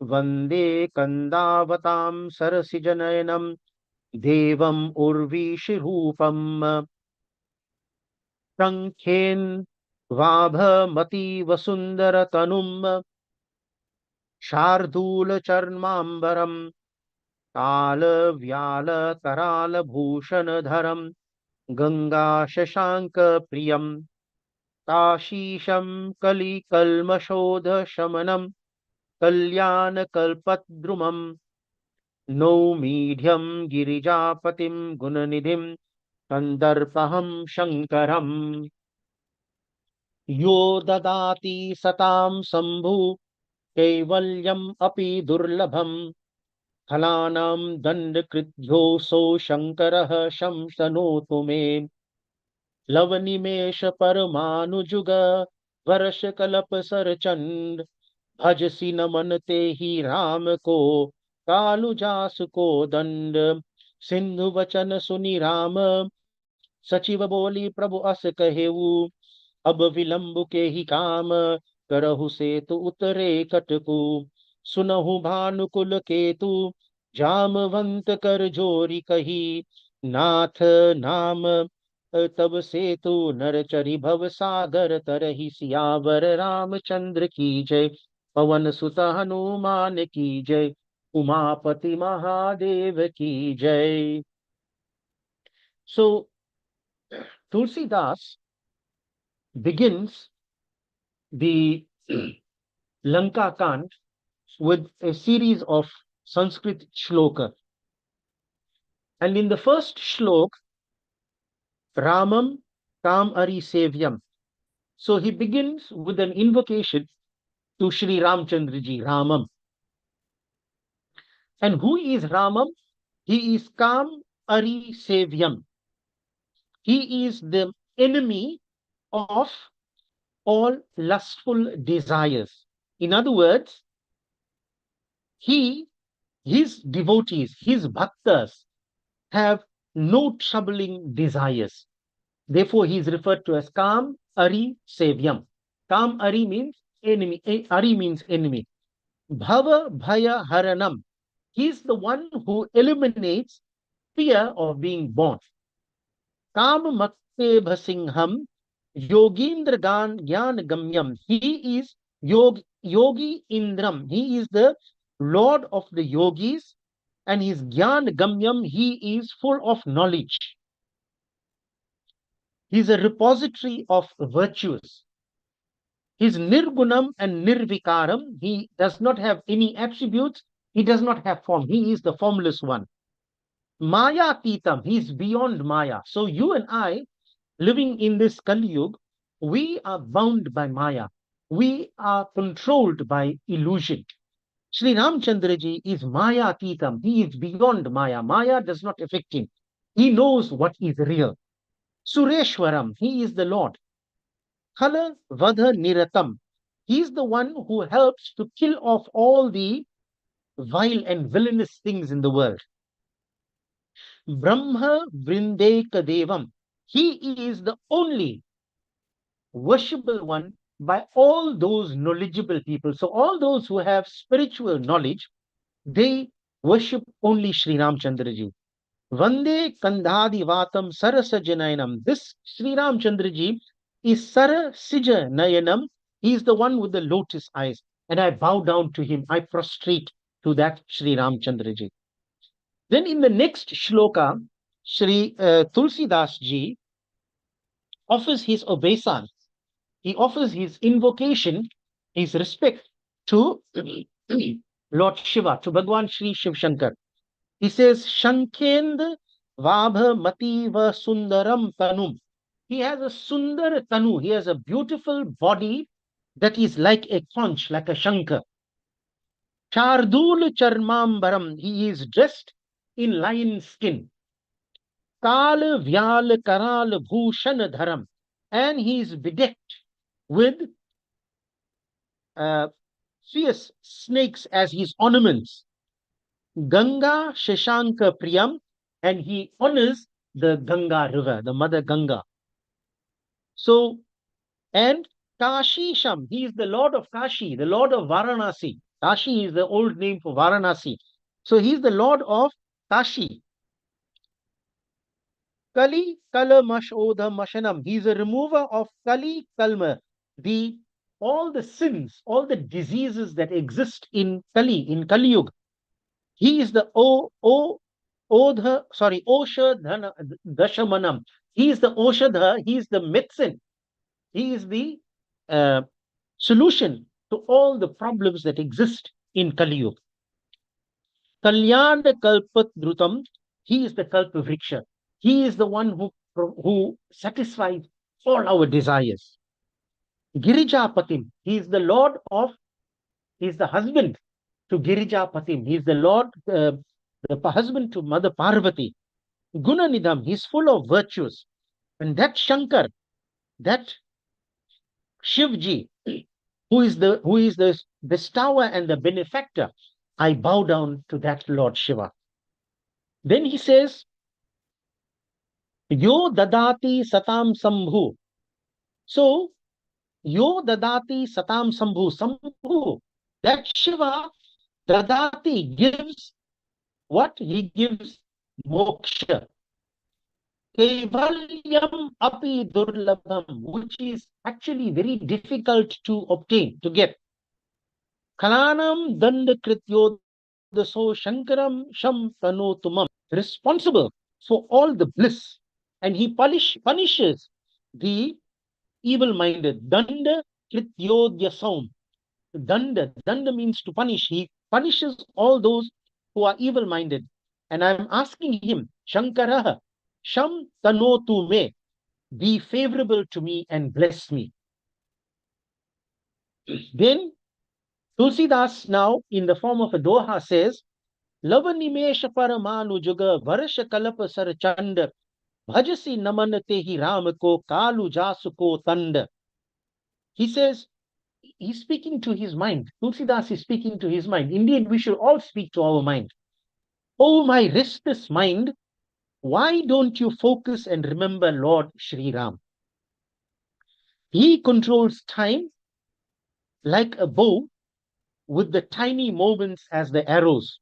Vande Kandavatam Sarasijanayam Devam Urvishirupam Sankhen Vabhamati Vasundaratanum Shardula Charmambaram Kala Vyala Karala Bhushanadharam Ganga Shashanka Priyam Kashisham Kali Kalmashodha Shamanam Kalyana Kalpadrumam No Medium Girijapatim Gunanidhim Kandarpaham Shankaram Yo Dadati Satam Sambhu Kaivalyam Api Durlabham Phalanam Dandakrityo So Shankarah Shamsanotu Me लवनिमेष परमानुजुग वर्ष कल्प सरचंड भजसी नमन ते ही राम को कालु जास को दंड सिंधु वचन सुनि राम सचिव बोली प्रभु अस कहेऊ अब विलंब के ही काम करहु सेतु उतरे कटकु सुनहु भानुकुल केतु जामवंत कर जोरी कही नाथ नाम तब से तू नर चरि भव सागर तरहि सियावर रामचंद्र की जय। पवन सुत हनुमान की जय। उमापति महादेव की जय। So Tulsidas begins the Lanka Kand with a series of Sanskrit shloka. And in the first shlok, Ramam Kam Ari Sevyam. So he begins with an invocation to Sri Ramchandraji, Ramam. And who is Ramam? He is Kam Ari Sevyam. He is the enemy of all lustful desires. In other words, his devotees, his bhaktas, have no troubling desires. Therefore, he is referred to as Kam Ari Sevyam. Kam Ari means enemy. Ari means enemy. Bhava Bhaya Haranam. He is the one who eliminates fear of being born. Kam Makte Bhasingham Yogindra Gyan Gamyam. He is Yogi Indram. He is the Lord of the yogis, and his Gyan Gamyam, he is full of knowledge. He is a repository of virtues. His Nirgunam and Nirvikaram, he does not have any attributes, he does not have form, he is the formless one. Maya Titam, he is beyond Maya. So you and I, living in this Kali Yuga, we are bound by Maya. We are controlled by illusion. Sri Ramchandraji is Maya Titam. He is beyond Maya. Maya does not affect him. He knows what is real. Sureshwaram, he is the Lord. Khala Vadha Niratam, he is the one who helps to kill off all the vile and villainous things in the world. Brahma Vrindeka Devam, he is the only worshipable one by all those knowledgeable people. So all those who have spiritual knowledge, they worship only Sri Ramchandraji. Vande Kandhadi Vatam Sarasaj Nayanam. This Sri Ramchandraji is Sarasija Nayanam. He is the one with the lotus eyes. And I bow down to him. I prostrate to that Sri Ramchandraji. Then in the next shloka, Sri Tulsidas ji offers his obeisance. He offers his invocation, his respect to Lord Shiva, to Bhagwan Sri Shiv Shankar. He says, Shankend Vabha Mativa Sundaram Tanum. He has a Sundar Tanu. He has a beautiful body that is like a conch, like a Shankar. Chardul Charmambaram. He is dressed in lion skin. Kal Vyal Karal Bhushan Dharam. And he is bedecked with fierce snakes as his ornaments. Ganga Shashanka Priyam, and he honors the Ganga river, the mother Ganga. So, and Kashisham, he is the Lord of Kashi, the Lord of Varanasi. Kashi is the old name for Varanasi. So he is the Lord of Kashi. Kali Kala Mashodha Mashanam, he is a remover of Kali Kalma, all the sins, all the diseases that exist in Kali Yuga. He is the Oshadhana Dashamanam. He is the Oshadha, he is the medicine. He is the solution to all the problems that exist in Kali Yuga. Kalyana Kalpat Drutam, he is the Kalpavriksha. He is the one who satisfies all our desires. Girijapatim, he is the Lord of, he is the husband to Girijapatim. He is the Lord, the husband to Mother Parvati. Gunanidam, he is full of virtues. And that Shankar, that Shivji, who is the bestower and the benefactor, I bow down to that Lord Shiva. Then he says, Yo dadati satam sambhu. So, Yo dadati satam sambhu. Sambhu, that Shiva, dadati, gives what? He gives moksha. Kevalyam api durlabham, which is actually very difficult to obtain, to get. Kalanam danda krityodaso shankaram sham tanotumam, responsible for all the bliss. And he punishes the evil-minded. Danda krityodyasom. Danda means to punish. He punishes all those who are evil-minded. And I'm asking him, Shankaraha, Sham tanotu me, be favorable to me and bless me. Then Tulsidas now, in the form of a doha, says, Lavanimesha paramanu juga varasha kalapa sarachanda bhajasi namanate hi ram ko kalu jasu ko tanda. He says, he's speaking to his mind. Tulsidas is speaking to his mind. Indeed, we should all speak to our mind. Oh, my restless mind, why don't you focus and remember Lord Shri Ram? He controls time like a bow with the tiny moments as the arrows.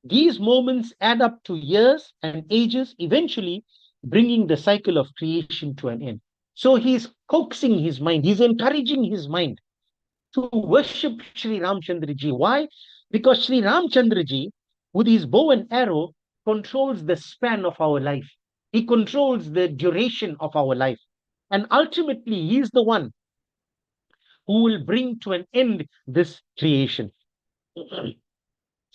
These moments add up to years and ages, eventually bringing the cycle of creation to an end. So he's coaxing his mind, he's encouraging his mind to worship Sri Ramchandraji. Why? Because Sri Ramchandraji, with his bow and arrow, controls the span of our life. He controls the duration of our life. And ultimately, he is the one who will bring to an end this creation.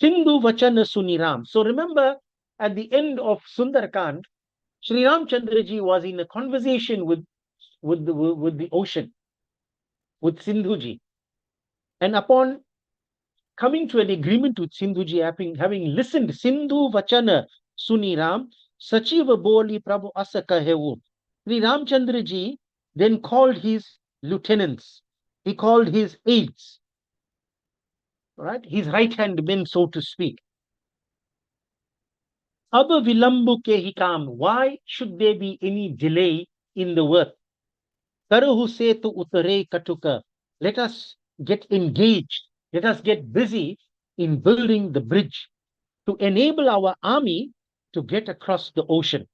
Sindhu Vachana Suniram. So remember, at the end of Sundarkand, Sri Ramchandraji was in a conversation with the ocean, with Sindhuji. And upon coming to an agreement with Sindhuji, having listened, Sindhu Vachana Suniram, Sachiva Boli Prabhu Asaka Hevu. Sri Ramchandraji then called his lieutenants, he called his aides, right? His right hand men, so to speak. Abba Vilambu ke hikam. Why should there be any delay in the work? Karahu setu utare katuka. Let us get engaged. Let us get busy in building the bridge to enable our army to get across the ocean.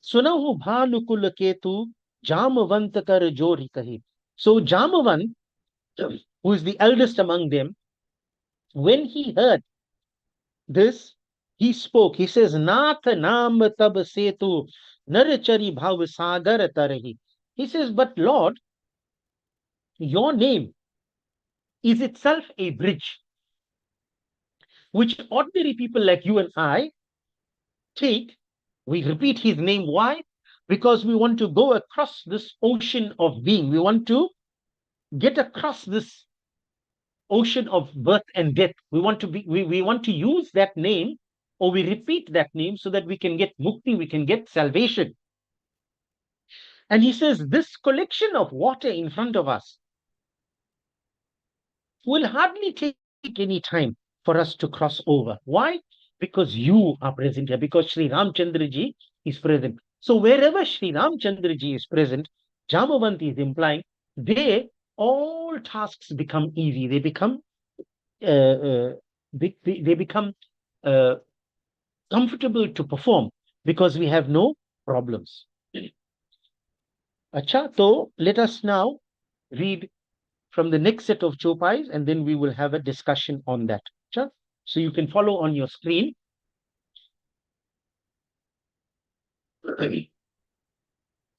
Sunahu bhanukul ketu Jamavant kar jori kahi. So Jamavant, who is the eldest among them, when he heard this, he spoke. He says, Nath naam tab setu narachari bhav sagar tarahi. He says, but Lord, your name is itself a bridge, which ordinary people like you and I take. We repeat his name. Why? Because we want to go across this ocean of being. We want to get across this ocean of birth and death. We want to use that name, or we repeat that name, so that we can get mukti, we can get salvation. And he says, this collection of water in front of us will hardly take any time for us to cross over. Why? Because you are present here, because Sri Ramchandraji is present. So wherever Sri Ramchandraji is present, Jamavant is implying, all tasks become easy. They become they become comfortable to perform because we have no problems. Acha, so let us now read from the next set of chopais, and then we will have a discussion on that. Acha? So you can follow on your screen.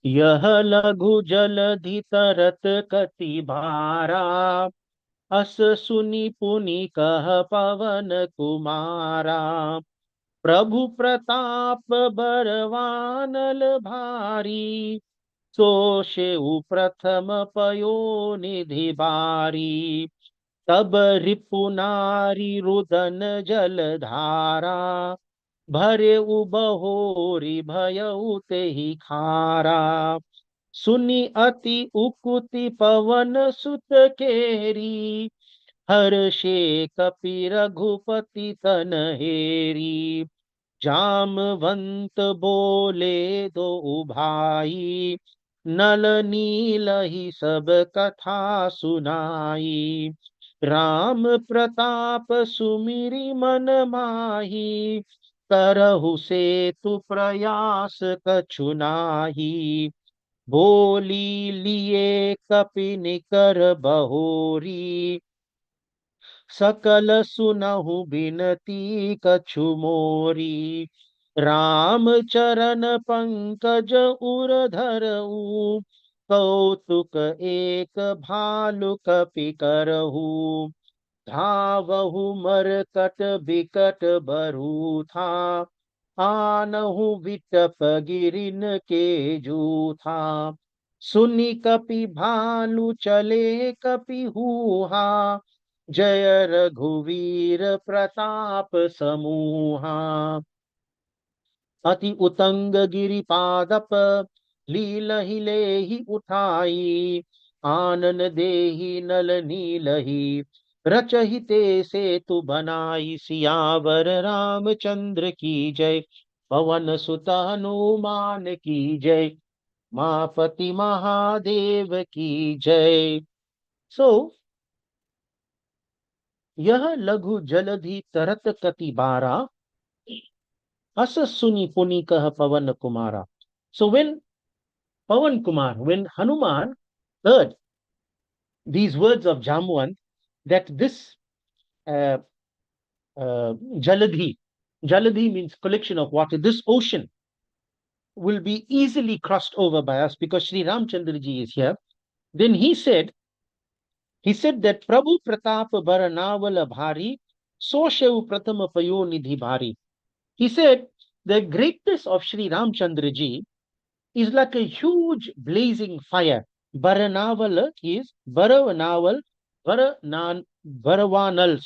यह लघु जलधि तरत कति भारा अस सुनि पुनि कह पवन कुमारा प्रभु प्रताप बरवानल भारी सो शेउ प्रथम पयो निधि बारी तब रिपुनारी रुदन जलधारा भरे उबहोरी भयउ तेहि खारा सुनि अति उकुति पवन सुत केरी हर्षे कपि रघुपति तन हेरी जामवंत बोले दो भाई नल नील ही सब कथा सुनाई राम प्रताप सुमिरि मन माही करहु सेतु प्रयास कछु नाही, बोली लिए कपि निकर बहोरी, सकल सुनहु बिनती कछु मोरी, राम चरण पंकज उर धरऊ, कौतुक एक भालु कपि करहु, धावहु मरकट बिकट बरू था, आनहु विटप गिरिन के जूथा, सुनि कपि भालु चले कपि हूहा, जय रघुवीर प्रताप समूहा, अति उतंग गिरि पादप, लीलहि लेहि उठाई, आनन देहि नल नीलहि, रचहिते सेतु बनाई, सियावर रामचंद्र की जय, पवन सुत हनुमान की जय, मापति महादेव की जय। सो यह लघु जलधि तरत कति बारा, अस सुनि पुनि कह पवन Kumara. So when Pavan Kumar, when Hanuman heard these words of Jamwant, that this uh, Jaladhi, Jaladhi means collection of water, this ocean will be easily crossed over by us because Sri Ramchandraji is here. Then he said that Prabhu Pratap Baranavala Bhari, Soshev Pratama Payo Nidhi Bhari. He said the greatness of Sri Ramchandraji is like a huge blazing fire. Baranaval is Baravanal, Baravanal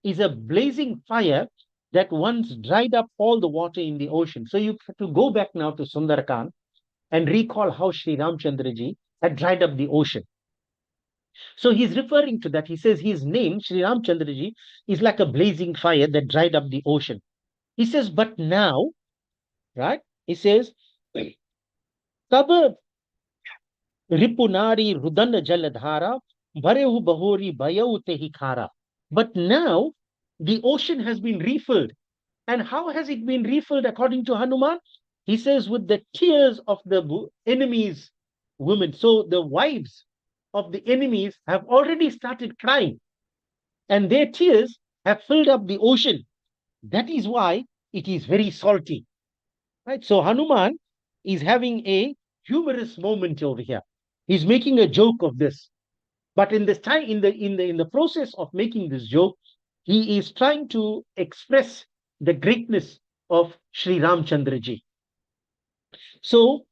is a blazing fire that once dried up all the water in the ocean. So you have to go back now to Sundarkan and recall how Sri Ramchandraji had dried up the ocean. So he's referring to that. He says his name, Sri Ramchandraji, is like a blazing fire that dried up the ocean. He says, but now, right? He says, Kab Ripunari Rudana Jaladhara, Bharehu Bahori Bayau Tehi Khara. But now the ocean has been refilled. And how has it been refilled according to Hanuman? He says, with the tears of the enemies' women. So the wives of the enemies have already started crying, and their tears have filled up the ocean. That is why it is very salty. Right? So Hanuman is having a humorous moment over here. He's making a joke of this. But in this time, in the process of making this joke, he is trying to express the greatness of Sri Ramchandraji. So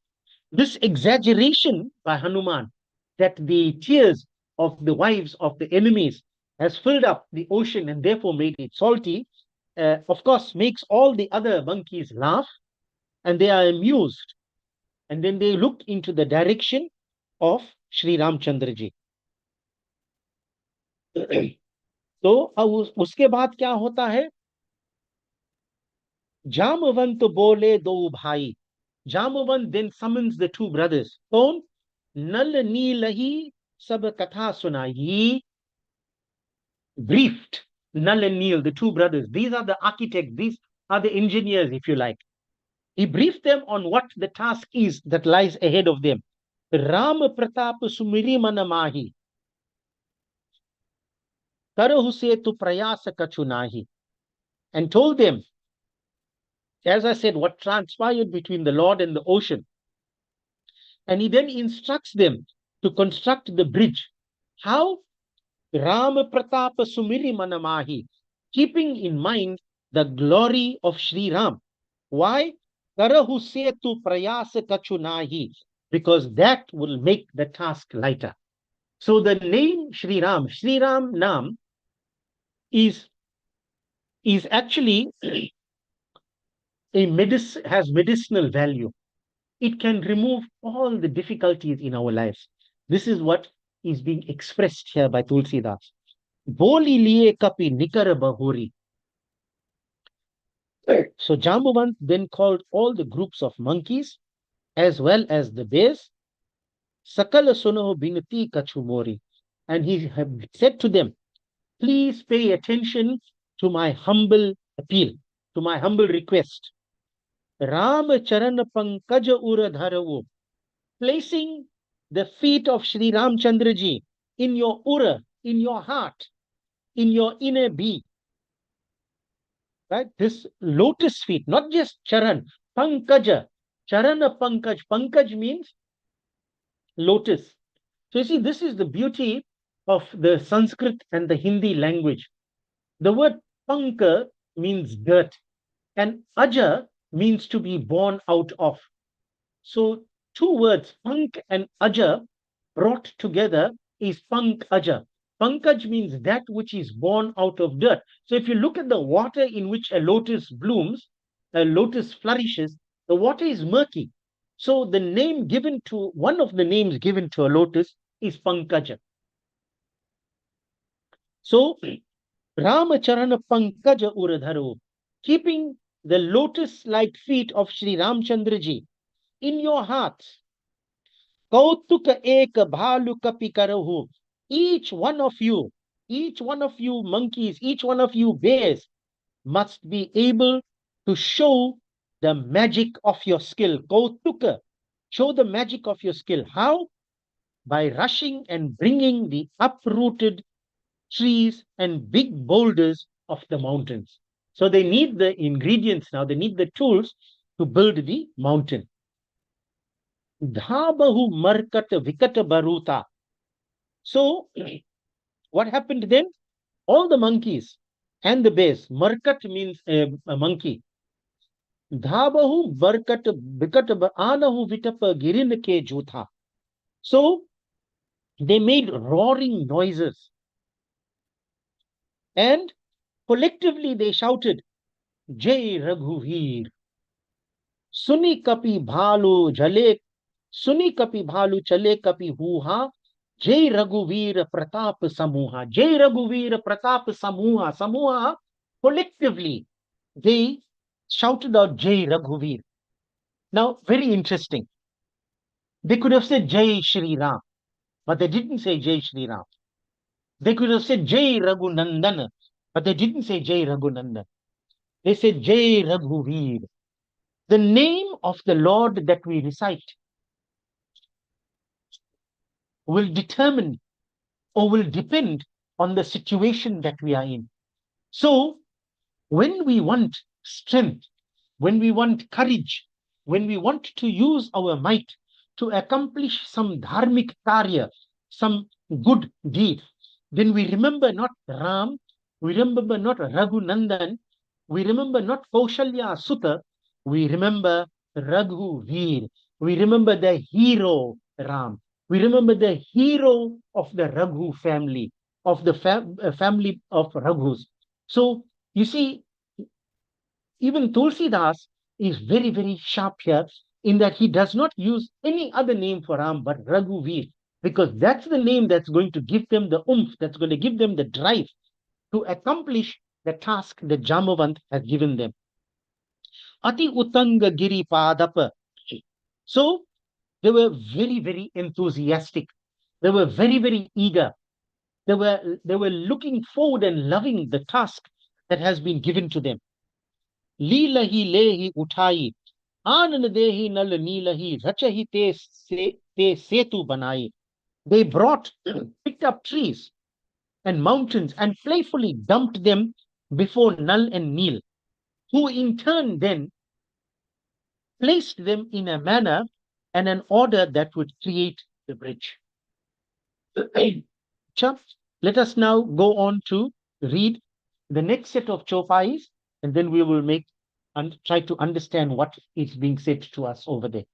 this exaggeration by Hanuman that the tears of the wives of the enemies has filled up the ocean and therefore made it salty, of course, makes all the other monkeys laugh, and they are amused. And then they look into the direction of Sri Ramchandraji. तो अब उसके बाद क्या होता है? जामवंत बोले दो भाई. Jamavant then summons the two brothers. कौन? नल नील सब कथा सुनाई. He briefed Nal and Neel, the two brothers. These are the architects, these are the engineers, if you like. He briefed them on what the task is that lies ahead of them. Ram Pratap Sumiri Manamahi. Karahu setu prayasa kachunahi. And told them, as I said, what transpired between the Lord and the ocean. And he then instructs them to construct the bridge. How? Ram Pratap Sumiri Manamahi, keeping in mind the glory of Sri Ram. Why? Karahu setu prayasa kachunahi, because that will make the task lighter. So the name Sri Ram Nam, is actually has medicinal value. It can remove all the difficulties in our lives. This is what is being expressed here by Tulsidas. Boli liye kapi nikar bahuri. So Jambavant then called all the groups of monkeys as well as the bears. Sakala suno binati kachumori. And he said to them, please pay attention to my humble appeal. to my humble request. Ram Charan Pankaj Uradharavu, placing the feet of Sri Ramchandraji in your ura, in your heart, in your inner being. Right? This lotus feet, not just charan, pankaja, charana pankaj. Pankaj means lotus. So you see, this is the beauty of the Sanskrit and the Hindi language. The word panka means dirt, and aja means to be born out of. So two words, pank and aja, brought together is pankaja. Pankaj means that which is born out of dirt. So if you look at the water in which a lotus blooms, a lotus flourishes, the water is murky. So the name given to, one of the names given to a lotus is Pankaja. So Ramacharana Pankaja Uradharu, keeping the lotus-like feet of Sri Ramchandraji in your hearts. Kautuka Eka Bhalu Kapi Karahu. Each one of you monkeys, each one of you bears must be able to show the magic of your skill. Kautuka, show the magic of your skill. How? By rushing and bringing the uprooted trees and big boulders of the mountains. So they need the ingredients now, they need the tools to build the mountain. Dhabahu markata vikata baruta. So what happened then? All the monkeys and the bears, markat means a monkey. Dhabahu barkat vikata anahu vitapa girin ke jutha. So they made roaring noises and collectively they shouted, Jai Raghuveer. Suni kapi bhalu jale, Suni kapi bhalu chale kapi huha, Jai Raghuveer Pratap Samuha. Jai Raghuveer Pratap Samuha. Samuha, collectively, they shouted out Jai Raghuveer. Now, very interesting. They could have said Jai Shri Ram, but they didn't say Jai Shri Ram. They could have said Jai Raghunandan, but they didn't say Jai Raghunandan. They said Jai Raghuveer. The name of the Lord that we recite will determine or will depend on the situation that we are in. So, when we want strength, when we want courage, when we want to use our might to accomplish some dharmic karya, some good deed, then we remember not Ram, we remember not Raghunandan, we remember not Kaushalya Sutta, we remember Raghuveer, we remember the hero Ram, we remember the hero of the Raghu family, of the family of Raghus. So you see, even Tulsidas is very, very sharp here in that he does not use any other name for Ram but Raghuveer, because that's the name that's going to give them the oomph, that's going to give them the drive to accomplish the task that Jamavant has given them. Ati Utanga Giri Padapa. So they were very, very enthusiastic. They were very, very eager. They were looking forward and loving the task that has been given to them. Leelahi lehi uthai, Anand dehi nal neelahi, Rachahi te setu banai. They brought, picked up trees and mountains and playfully dumped them before Nal and Neel, who in turn then placed them in a manner and an order that would create the bridge. Let us now go on to read the next set of chopais, and then we will make and try to understand what is being said to us over there.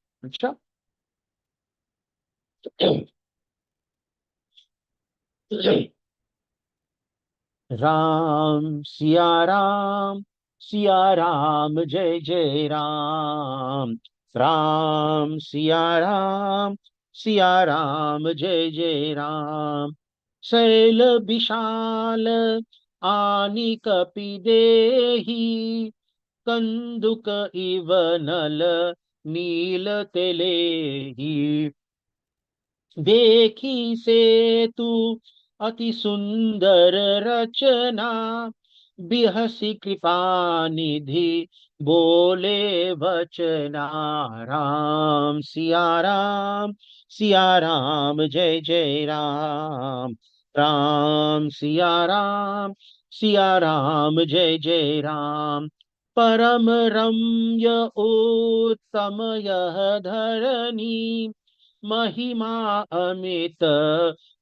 Ram, Siya Ram, Siya Ram, Jai Jai Ram. Ram, Siya Ram, Siya Ram, Jai Jai Ram. Sail Bishal, Ani Kapi Dehi, Kanduka Ivanal, Neel Telehi. देखी से तू अति सुंदर रचना बिहसी कृपा निधि बोले वचना। सिया राम जय जय राम। राम सिया राम जय जय राम। परम रम्य उत्तम यह धरनी, महिमा अमित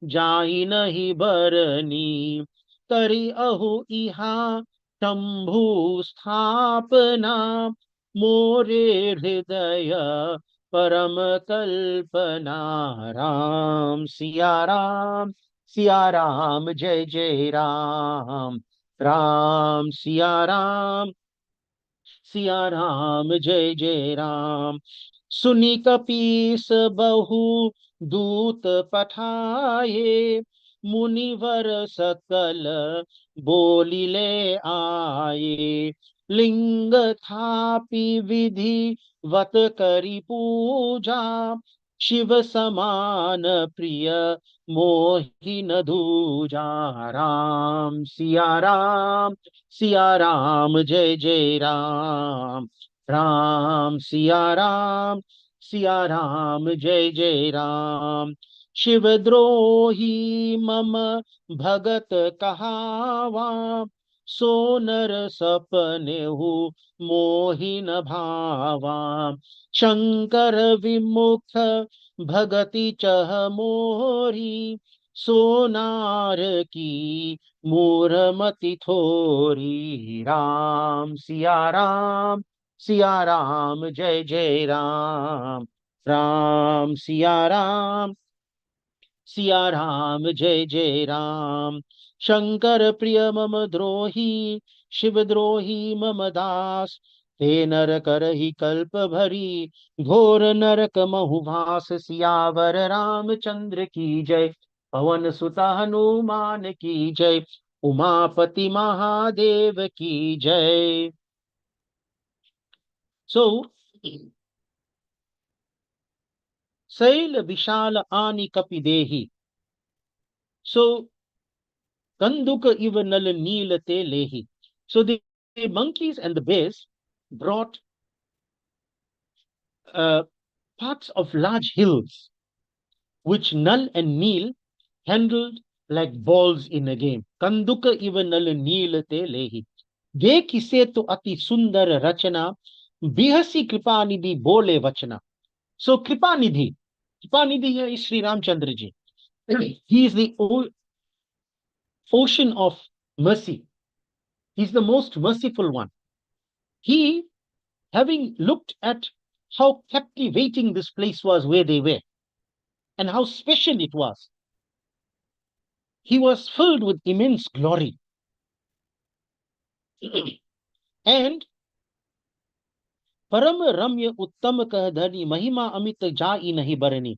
जाहि नहीं बरनी। करि अहु इहा शंभु स्थापना, मोरे हृदय परम कल्पना। सिया राम जय जय राम। राम सिया राम जय जय राम। सुनि कपीस बहु दूत पठाए, मुनिवर सकल बोलिले आए। लिंग थापि विधि वत करी पूजा, शिव समान प्रिय मोहि न दूजा। सिया राम जय जय राम। सिया राम जय जय राम। शिवद्रोही मम भगत कहावा, सो नर सपनेहु मोहि न भावा। शंकर विमुख भगति चह मोरी, सो नार की मूरमति थोरी। सिया राम जय जय राम। सिया राम जय जय राम। शंकर प्रिय मम द्रोही, शिव द्रोही मम दास। हे नर करहि कल्प भरी, घोर नरक महुभास। सियावर रामचंद्र की जय, पवन सुत हनुमान की जय, उमापति महादेव की जय। So, शैल विशाल आनि कपि देहि, so Kanduk iv nal neel te lehi. So the monkeys and the bears brought parts of large hills, which Nal and Neel handled like balls in a game. Kanduka iv nal neel te lehi. Dekise to ati sundar rachana, bihasi kripanidhi bole vachana. So Kripanidhi here is Sri Ramchandra ji. He is the ocean of mercy. He's the most merciful one. He, having looked at how captivating this place was where they were and how special it was, he was filled with immense glory. And Param Ramya Uttam Kahadhani Mahima Amita Jai Nahi Barani.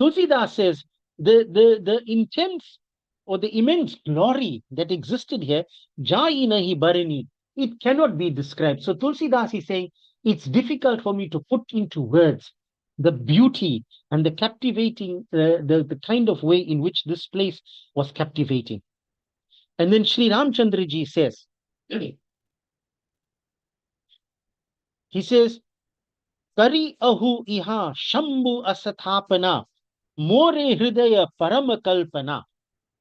Tulsidas says the intense or the immense glory that existed here, Jai Nahi Barani, it cannot be described. So Tulsidas is saying it's difficult for me to put into words the beauty and the captivating, the kind of way in which this place was captivating. And then Sri Ramchandra ji says, he says, Kari ahu iha shambhu asthapana, more hridaya parama kalpana.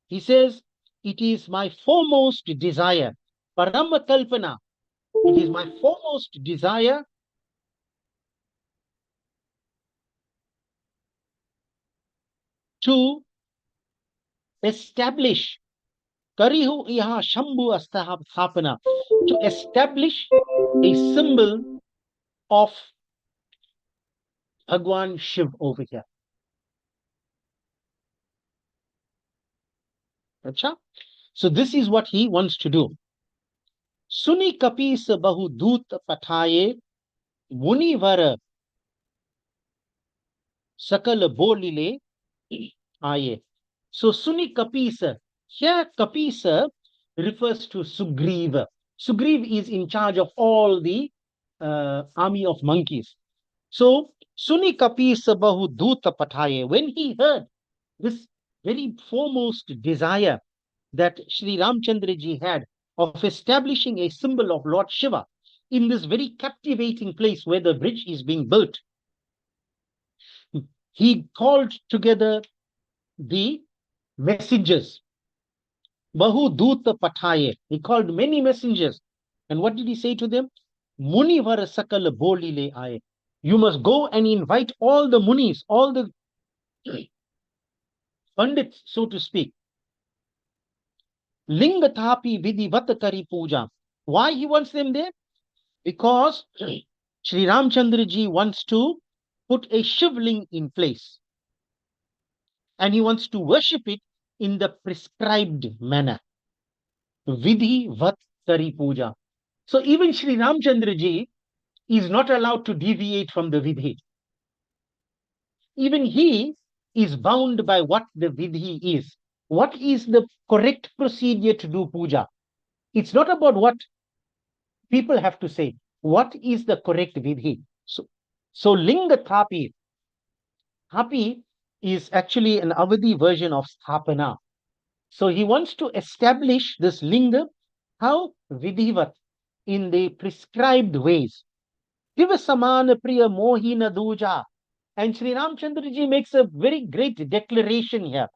He says, it is my foremost desire, parama kalpana, it is my foremost desire to establish, Karihu iha shambhu asthapana, to establish a symbol of Bhagwan Shiv over here. Achha? So this is what he wants to do. Suni kapis bahu dut pathaye, munivar sakal bolile aye. So Suni kapisa, here kapisa refers to Sugriva. Sugriv is in charge of all the army of monkeys. So Suni kapisa bahu duta pathaye, when he heard this very foremost desire that Sri Ramchandra ji had of establishing a symbol of Lord Shiva in this very captivating place where the bridge is being built. He called together the messengers. Bahu Duta Pataye. He called many messengers. And what did he say to them? Muni vara sakala boli le aaye. You must go and invite all the munis, all the pandits, so to speak. Linga thapi vidhi vatakari puja. Why he wants them there? Because Sri Ramchandra ji wants to put a shivling in place. And he wants to worship it in the prescribed manner. Vidhi vatakari puja. So even Sri Ramchandra ji is not allowed to deviate from the vidhi. Even he is bound by what the vidhi is. What is the correct procedure to do puja? It's not about what people have to say. What is the correct vidhi? So linga thapi. Thapi is actually an Avadi version of sthapana. So he wants to establish this linga, how vidhivat, in the prescribed ways. Shiva samana priya mohina duja. And Sri Ramchandra ji makes a very great declaration here.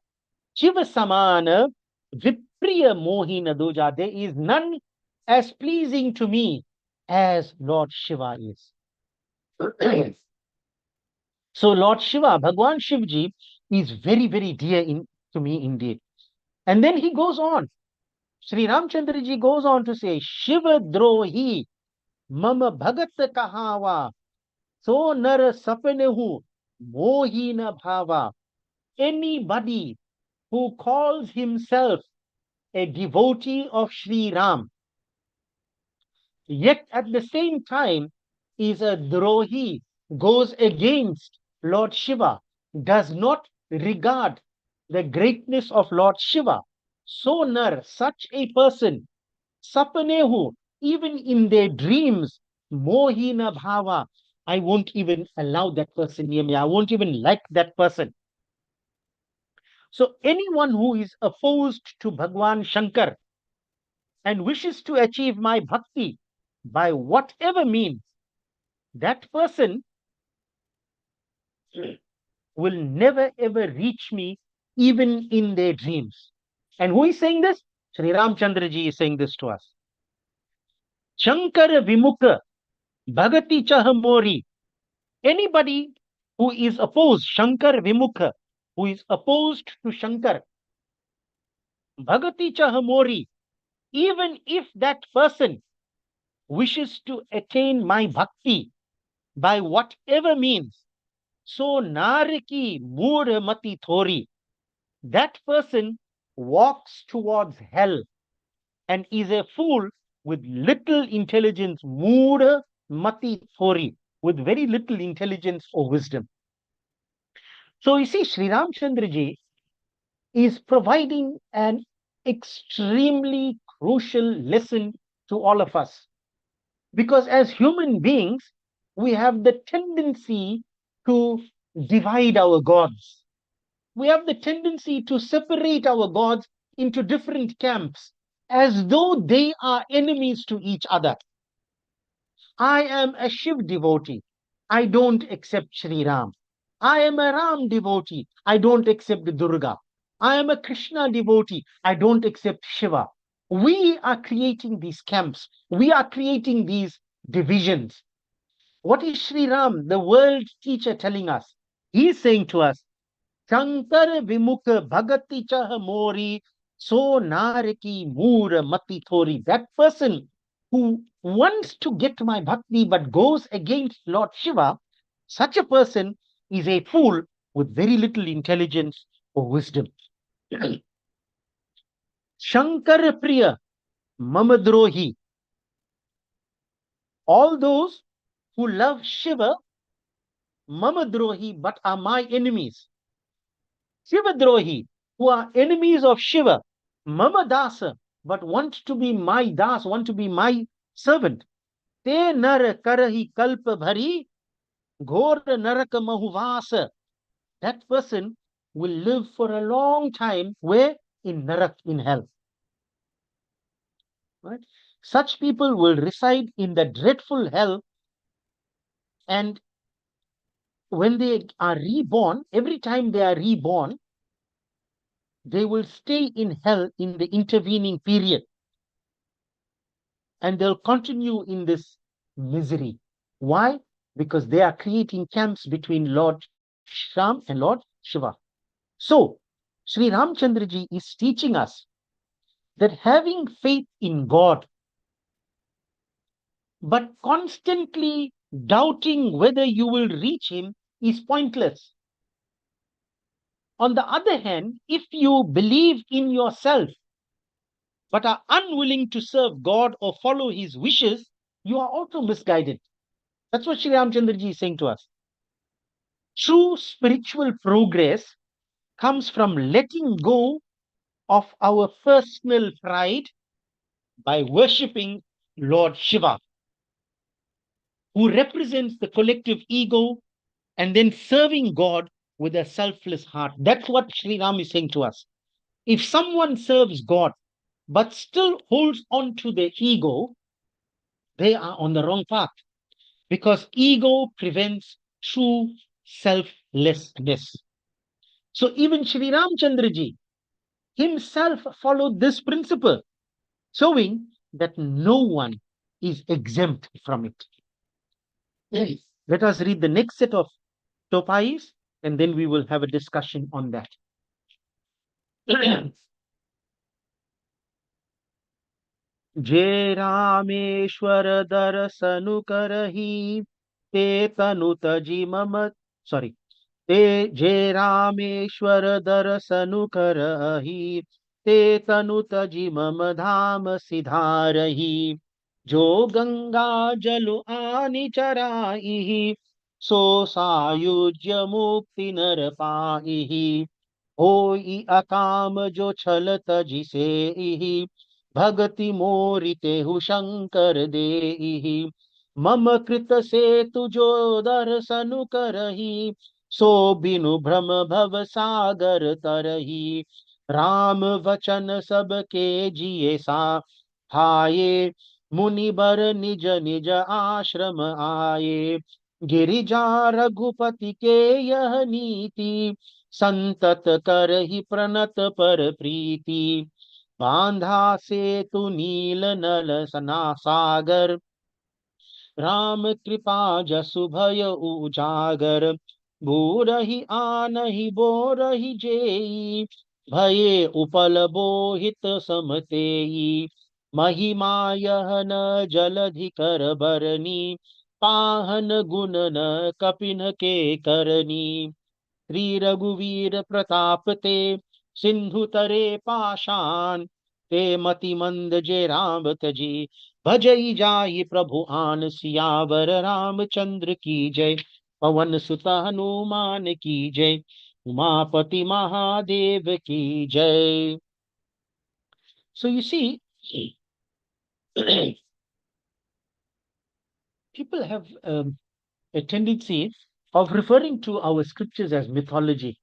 Shiva samana vipriya mohina duja. There is none as pleasing to me as Lord Shiva is. So Lord Shiva, Bhagwan Shivji, is very, very dear to me indeed. And then he goes on. Sri Ramchandra ji goes on to say, Shiva drohi mama bhagat kahawa so nar sapanehu mohina bhava. Anybody who calls himself a devotee of Sri Ram, yet at the same time is a drohi, goes against Lord Shiva, does not regard the greatness of Lord Shiva. So nar, such a person, sapanehu, even in their dreams, mohina bhava, I won't even allow that person near me. I won't even like that person. So anyone who is opposed to Bhagwan Shankar and wishes to achieve my bhakti by whatever means, that person will never ever reach me even in their dreams. And who is saying this? Sri Ramchandra ji is saying this to us. Shankara Vimukha Bhagati Chahamori. Anybody who is opposed, Shankar Vimukha, who is opposed to Shankar, Bhagati Chahamori, even if that person wishes to attain my bhakti by whatever means, so nariki mura mati thori, that person walks towards hell and is a fool with little intelligence, mura mati thori, with very little intelligence or wisdom. So you see, Sri Ramchandra ji is providing an extremely crucial lesson to all of us. Because as human beings, we have the tendency to divide our gods. We have the tendency to separate our gods into different camps as though they are enemies to each other. I am a Shiv devotee. I don't accept Sri Ram. I am a Ram devotee. I don't accept Durga. I am a Krishna devotee. I don't accept Shiva. We are creating these camps. We are creating these divisions. What is Sri Ram, the world teacher, telling us? He is saying to us, Shankar Vimukha Bhagati Chaha Mori So Naraki Mura Mati Thori. That person who wants to get my bhakti but goes against Lord Shiva, such a person is a fool with very little intelligence or wisdom. Shankara Priya Mamadrohi. All those who love Shiva, Mamadrohi, but are my enemies. Shivadrohi, who are enemies of Shiva, Mamadasa, but want to be my das, want to be my servant. Te nar karahi kalpa bhari, ghor naraka mahuvasa. That person will live for a long time where? In narak, in hell. Right? Such people will reside in the dreadful hell, and when they are reborn, every time they are reborn, they will stay in hell in the intervening period, and they'll continue in this misery. Why? Because they are creating camps between Lord Sham and Lord Shiva. So, Sri Ramchandraji is teaching us that having faith in God, but constantly doubting whether you will reach Him, is pointless. On the other hand, if you believe in yourself but are unwilling to serve God or follow His wishes, you are also misguided. That's what Sri Ramchandraji is saying to us. True spiritual progress comes from letting go of our personal pride by worshipping Lord Shiva, who represents the collective ego, and then serving God with a selfless heart. That's what Sri Ram is saying to us. If someone serves God but still holds on to their ego, they are on the wrong path, because ego prevents true selflessness. So even Sri Ramchandraji himself followed this principle, showing that no one is exempt from it. Yes. Let us read the next set of topais, and then we will have a discussion on that. जे रामेश्वर दर्शनु करही ते तनु तजी मम sorry ते जे रामेश्वर दर्शनु करही ते तनु तजी मम धाम सिधारही जो गंगा जलु आनि चराइहि सो सायुज्य मुक्ति नर पाइहि होई अकाम जो छल तजी सेहि भगति मोरिते हु शंकर देहि मम कृत से तुजो दर्शनु करही सो बिनु भ्रम भव सागर तरही राम वचन सब के जिये सा हाये मुनि बर निज निज आश्रम आये गिरिजा रघुपति के यह नीति संतत करही प्रणत पर प्रीति बांधा से तु नील नल सना सागर राम कृपा जसु भय उजागर भूरहि आनहि बोरहि जेई भये उपल बोहित समतेई महिमा यह न जलधि कर बरनी पाहन गुण न कपिन के करनी श्री रघुवीर प्रताप ते सिंधु तरे पाषाण ते मति मंद जे राम तजी भजई जाई प्रभु आन सियावर रामचंद्र की जय पवन सुत हनुमान की जय उमापति महादेव की जय. So you see, people have a tendency of referring to our scriptures as mythology.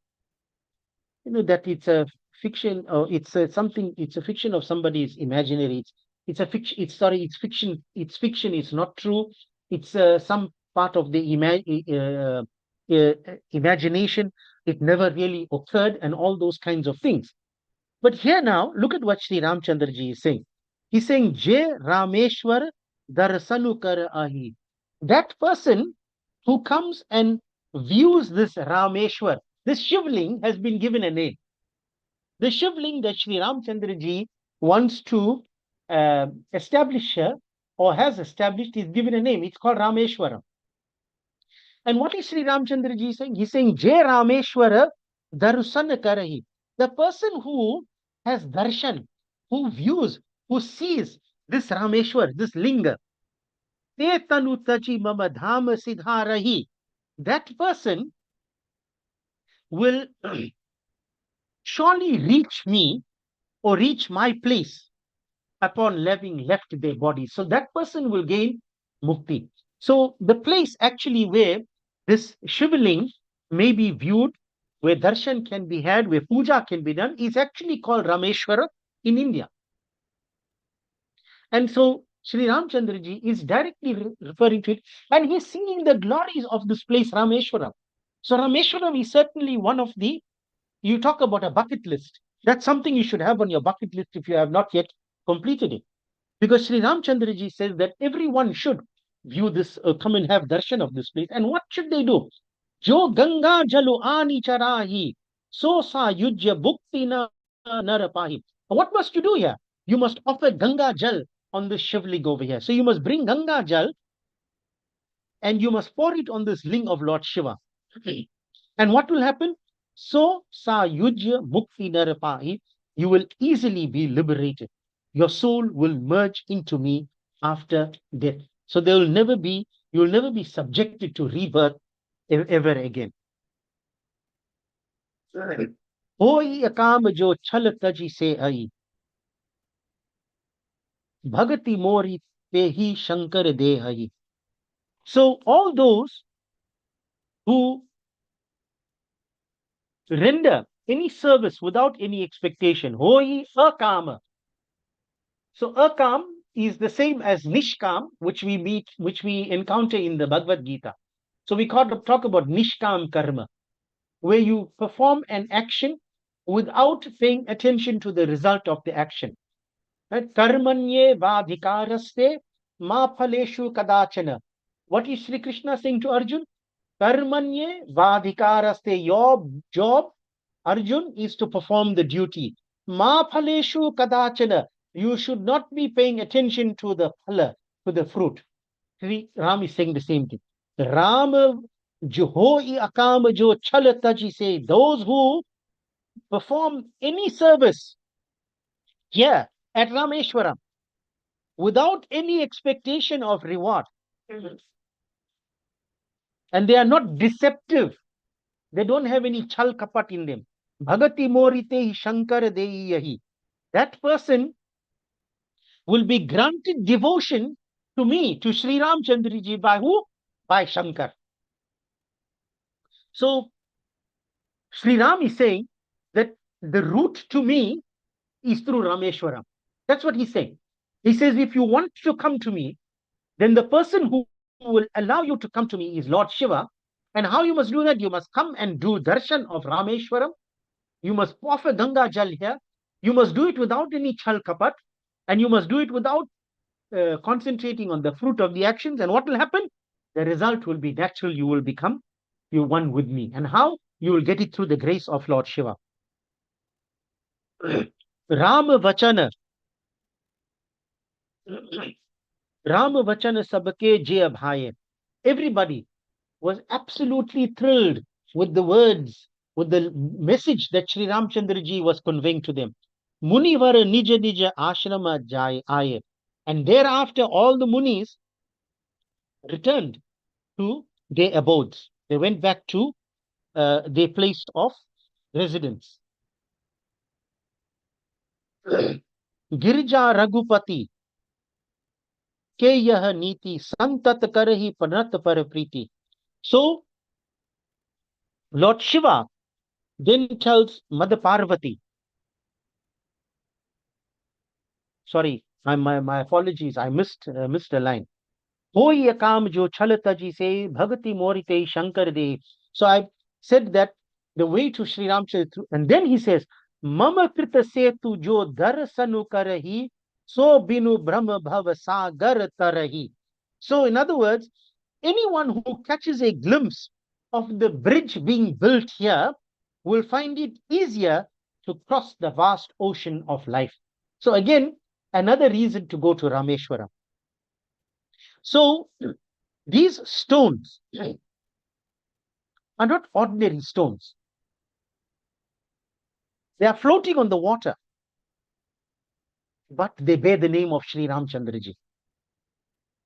That it's a fiction, or it's a something, it's a fiction of somebody's imaginary. It's a fiction. It's fiction. It's fiction. It's not true. It's some part of the imagination. It never really occurred, and all those kinds of things. But here now, look at what Sri Ramchandraji is saying. He's saying, Je Rameshwar darsanu kar ahi. That person who comes and views this Rameshwar, this Shivling has been given a name. The Shivling that Sri Ramchandraji wants to establish here, or has established, is given a name. It's called Rameshwara. And what is Sri Ramchandraji saying? He's saying, Jai Rameshwara darsana karahi. The person who has darshan, who views, who sees this Rameshwar, this linga, te tanu tachi mama dham siddharahi. That person will surely reach me, or reach my place, upon having left their body. So that person will gain mukti. So the place actually where this Shivling may be viewed, where darshan can be had, where puja can be done, is actually called Rameshwara in India. And so Sri Ramchandra ji is directly referring to it, and he's singing the glories of this place, Rameshwaram. So Rameshwaram is certainly one of the, you talk about a bucket list. That's something you should have on your bucket list if you have not yet completed it. Because Sri Ramchandra ji says that everyone should view this, come and have darshan of this place. And what should they do? Jo Ganga Jalu Ani Charahi, so sa yujya bhukti na narapahi. What must you do here? You must offer Ganga Jal on this Shivling over here. So you must bring Ganga Jal and you must pour it on this ling of Lord Shiva. And what will happen? So sa yujya mukti narapahi, you will easily be liberated. Your soul will merge into me after death. So there will never be, you will never be subjected to rebirth ever again. Hoi akam jo chal taji se ai, bhagati mori pehi shankar de hai. So all those who render any service without any expectation, hoi akama. So akam is the same as nishkam, which we encounter in the Bhagavad Gita. So we talk about nishkam karma, where you perform an action without paying attention to the result of the action. Right? Karmanye vadhikaraste ma phaleshu kadachana. What is Sri Krishna saying to Arjun? Karmanye vadhikaraste. Your job, Arjun, is to perform the duty. Ma phaleshu kadachana. You should not be paying attention to the phala, to the fruit. Sri Ram is saying the same thing. Rama Johoi Akama Jo Chalataji say, those who perform any service here at Rameshwaram without any expectation of reward, and they are not deceptive, they don't have any chal kapat in them. Bhagati morite shankar deiyahi. That person will be granted devotion to me, to Sri Ramchandra ji, by who? By Shankar. So Sri Ram is saying that the route to me is through Rameshwaram. That's what he's saying. He says, if you want to come to me, then the person who will allow you to come to me is Lord Shiva. And how you must do that? You must come and do darshan of Rameshwaram. You must offer Ganga Jal here. You must do it without any chal kapat. And you must do it without concentrating on the fruit of the actions. And what will happen? The result will be natural. You will become one with me. And how? You will get it through the grace of Lord Shiva. Rama Vachana. Rama Vachana sabake jaya bhaye. Everybody was absolutely thrilled with the words, with the message that Sri Ramchandra ji was conveying to them. Munivara nija nija ashrama jai aye. And thereafter all the munis returned to their abodes. They went back to their place of residence. Girja Raghupati ke yah niti santat karahi panat parapriti. So Lord Shiva then tells Mother Parvati, sorry, my apologies, I missed a line. Hoi akam jo chalataji se bhagati morite shankar de. So I said that the way to Sri Ramchandra, and then he says, Mama krita setu jo darsanu karahi, so binu brahma bhava sagar tarahi. So in other words, anyone who catches a glimpse of the bridge being built here will find it easier to cross the vast ocean of life. So again, another reason to go to Rameshwaram. So these stones are not ordinary stones. They are floating on the water, but they bear the name of Sri Ramchandra ji.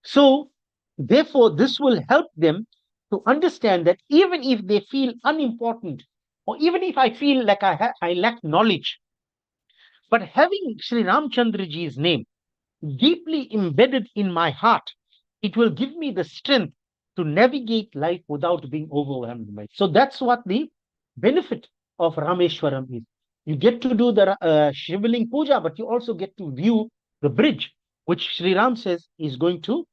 So therefore, this will help them to understand that even if they feel unimportant, or even if I feel like I lack knowledge, but having Sri Ramchandra ji's name deeply embedded in my heart, it will give me the strength to navigate life without being overwhelmed by it. So that's what the benefit of Rameshwaram is. You get to do the Shivling Puja, but you also get to view the bridge which Sri Ram says is going to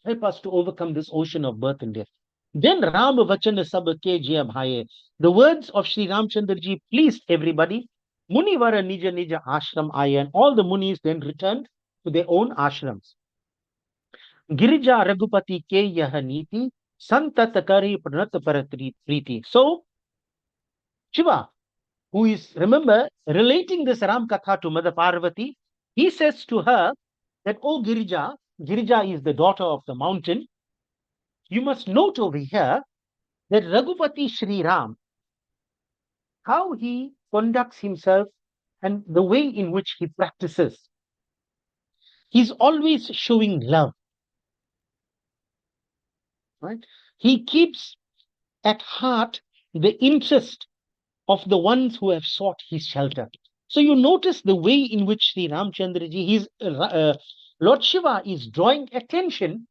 help us to overcome this ocean of birth and death. Then Ram Vachana Sab Ke Jia Bhaye. The words of Sri Ramchandraji pleased everybody. Munivara Nija Nija Ashram Aya, and all the Munis then returned to their own ashrams. Girija Raghupati Ke Yah Niti, Santat Kari Pranat Paratriti. So, Shiva, who is, remember, relating this Ram Katha to Mother Parvati, he says to her that, oh Girija, Girija is the daughter of the mountain. You must note over here that Raghupati Sri Ram, how he conducts himself and the way in which he practices. He's always showing love, right? He keeps at heart the interest of the ones who have sought his shelter. So you notice the way in which Sri Ramchandraji, Lord Shiva is drawing attention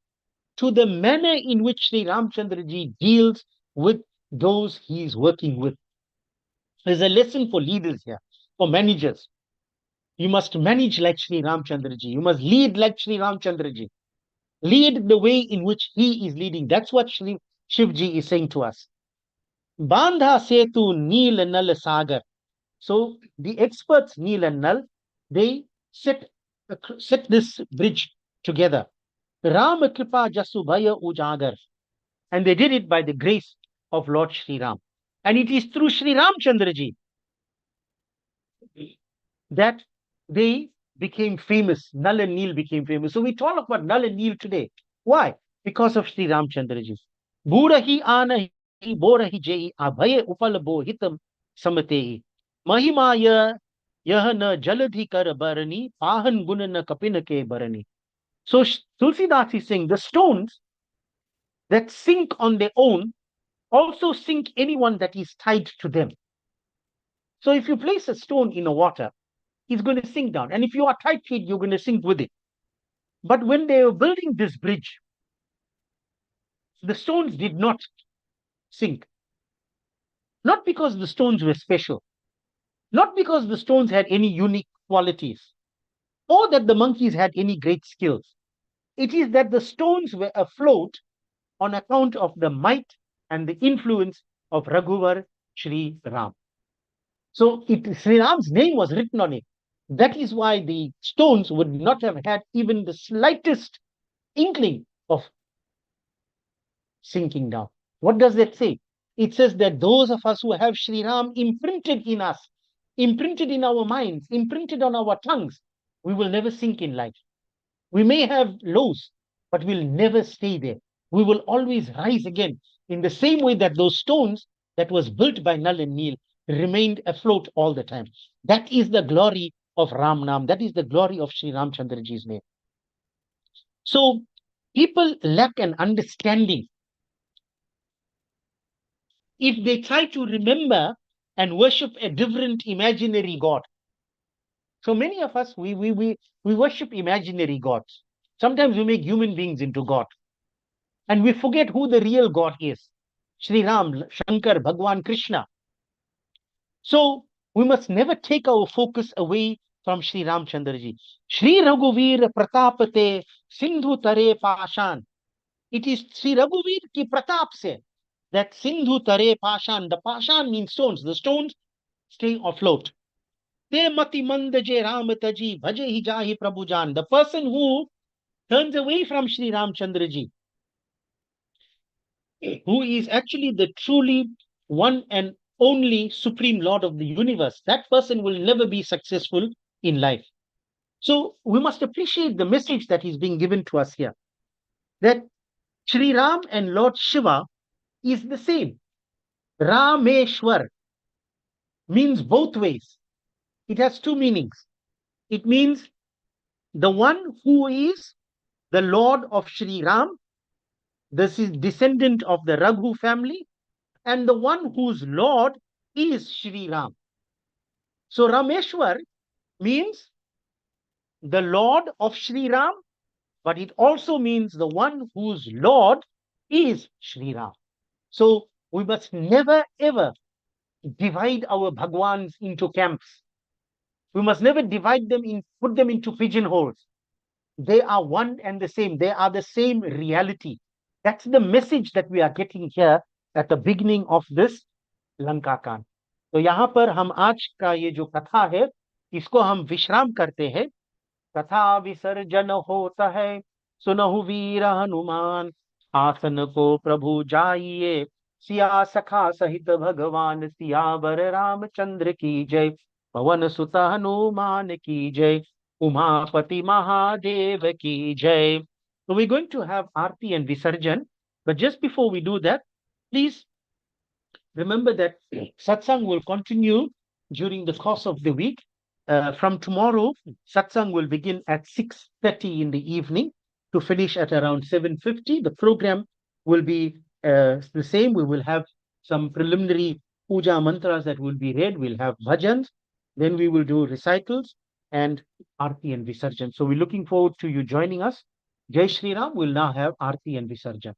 to the manner in which Sri Ramchandraji deals with those he is working with. There's a lesson for leaders here, for managers. You must manage like Sri Ramchandraji. You must lead like Sri Ramchandraji. Lead the way in which he is leading. That's what Shri Shivji is saying to us. Bandha setu neel nal sagar. So the experts, Neel and Nal, they set this bridge together. Ram Kripa Jasu Bhaya Ujagar. And they did it by the grace of Lord Sri Ram. And it is through Sri Ramchandraji that they became famous. Nal and Neel became famous. So we talk about Nal and Neel today. Why? Because of Sri Ramchandraji. Burahi anahi borahi jai abhaye upal bo hitam samatehi. Mahimaya yahana jaladhi kar barani pahan gunana kapinake barani. So Tulsidas is saying the stones that sink on their own also sink anyone that is tied to them. So if you place a stone in the water, it's going to sink down. And if you are tied to it, you're going to sink with it. But when they were building this bridge, the stones did not sink. Not because the stones were special, not because the stones had any unique qualities, or that the monkeys had any great skills. It is that the stones were afloat on account of the might and the influence of Raghuvar Sri Ram. So Sri Ram's name was written on it. That is why the stones would not have had even the slightest inkling of sinking down. What does that say? It says that those of us who have Sri Ram imprinted in us, imprinted in our minds, imprinted on our tongues, we will never sink in life. We may have lows, but we'll never stay there. We will always rise again in the same way that those stones that was built by Nal and Neel remained afloat all the time. That is the glory of Ram Nam. That is the glory of Sri Ramchandraji's name. So people lack an understanding if they try to remember and worship a different imaginary God. So many of us, we worship imaginary gods. Sometimes we make human beings into God. And we forget who the real God is. Sri Ram, Shankar, Bhagwan, Krishna. So we must never take our focus away from Sri Ramchandraji. Sri Raghuvir Pratapate Sindhu Tare Pashan. It is Sri Raghuvir ki Pratap se that Sindhu Tare Pashan. The Pashan means stones. The stones stay afloat. Te mati mandaje Ramataji bhaje hi jahi Prabhujan. The person who turns away from Sri Ramchandraji, who is actually the truly one and only Supreme Lord of the universe, that person will never be successful in life. So we must appreciate the message that is being given to us here, that Sri Ram and Lord Shiva is the same. Rameshwar means both ways. It has two meanings. It means the one who is the Lord of Sri Ram, this is descendant of the Raghu family, and the one whose Lord is Sri Ram. So Rameshwar means the Lord of Sri Ram, but it also means the one whose Lord is Sri Ram. So we must never ever divide our Bhagwans into camps. We must never divide them put them into pigeonholes. They are one and the same. They are the same reality. That's the message that we are getting here at the beginning of this Lanka कांड. तो यहाँ पर हम आज का ये जो कथा है इसको हम विश्राम करते हैं. कथा विसर्जन होता है, सुनहु वीर हनुमान, आसन को प्रभु जाइए, सिया सखा सहित भगवान, सियावर रामचंद्र की जय, पवन सुत हनुमान की जय, उमापति महादेव की जय. So we're going to have Arti and Visarjan, but just before we do that, please remember that satsang will continue during the course of the week. From tomorrow, satsang will begin at 6:30 in the evening to finish at around 7:50. The program will be the same. We will have some preliminary puja mantras that will be read. We'll have bhajans. Then we will do recitals and Arti and Visarjan. So we're looking forward to you joining us. Jai Shri Ram will now have Arti and Visarjan.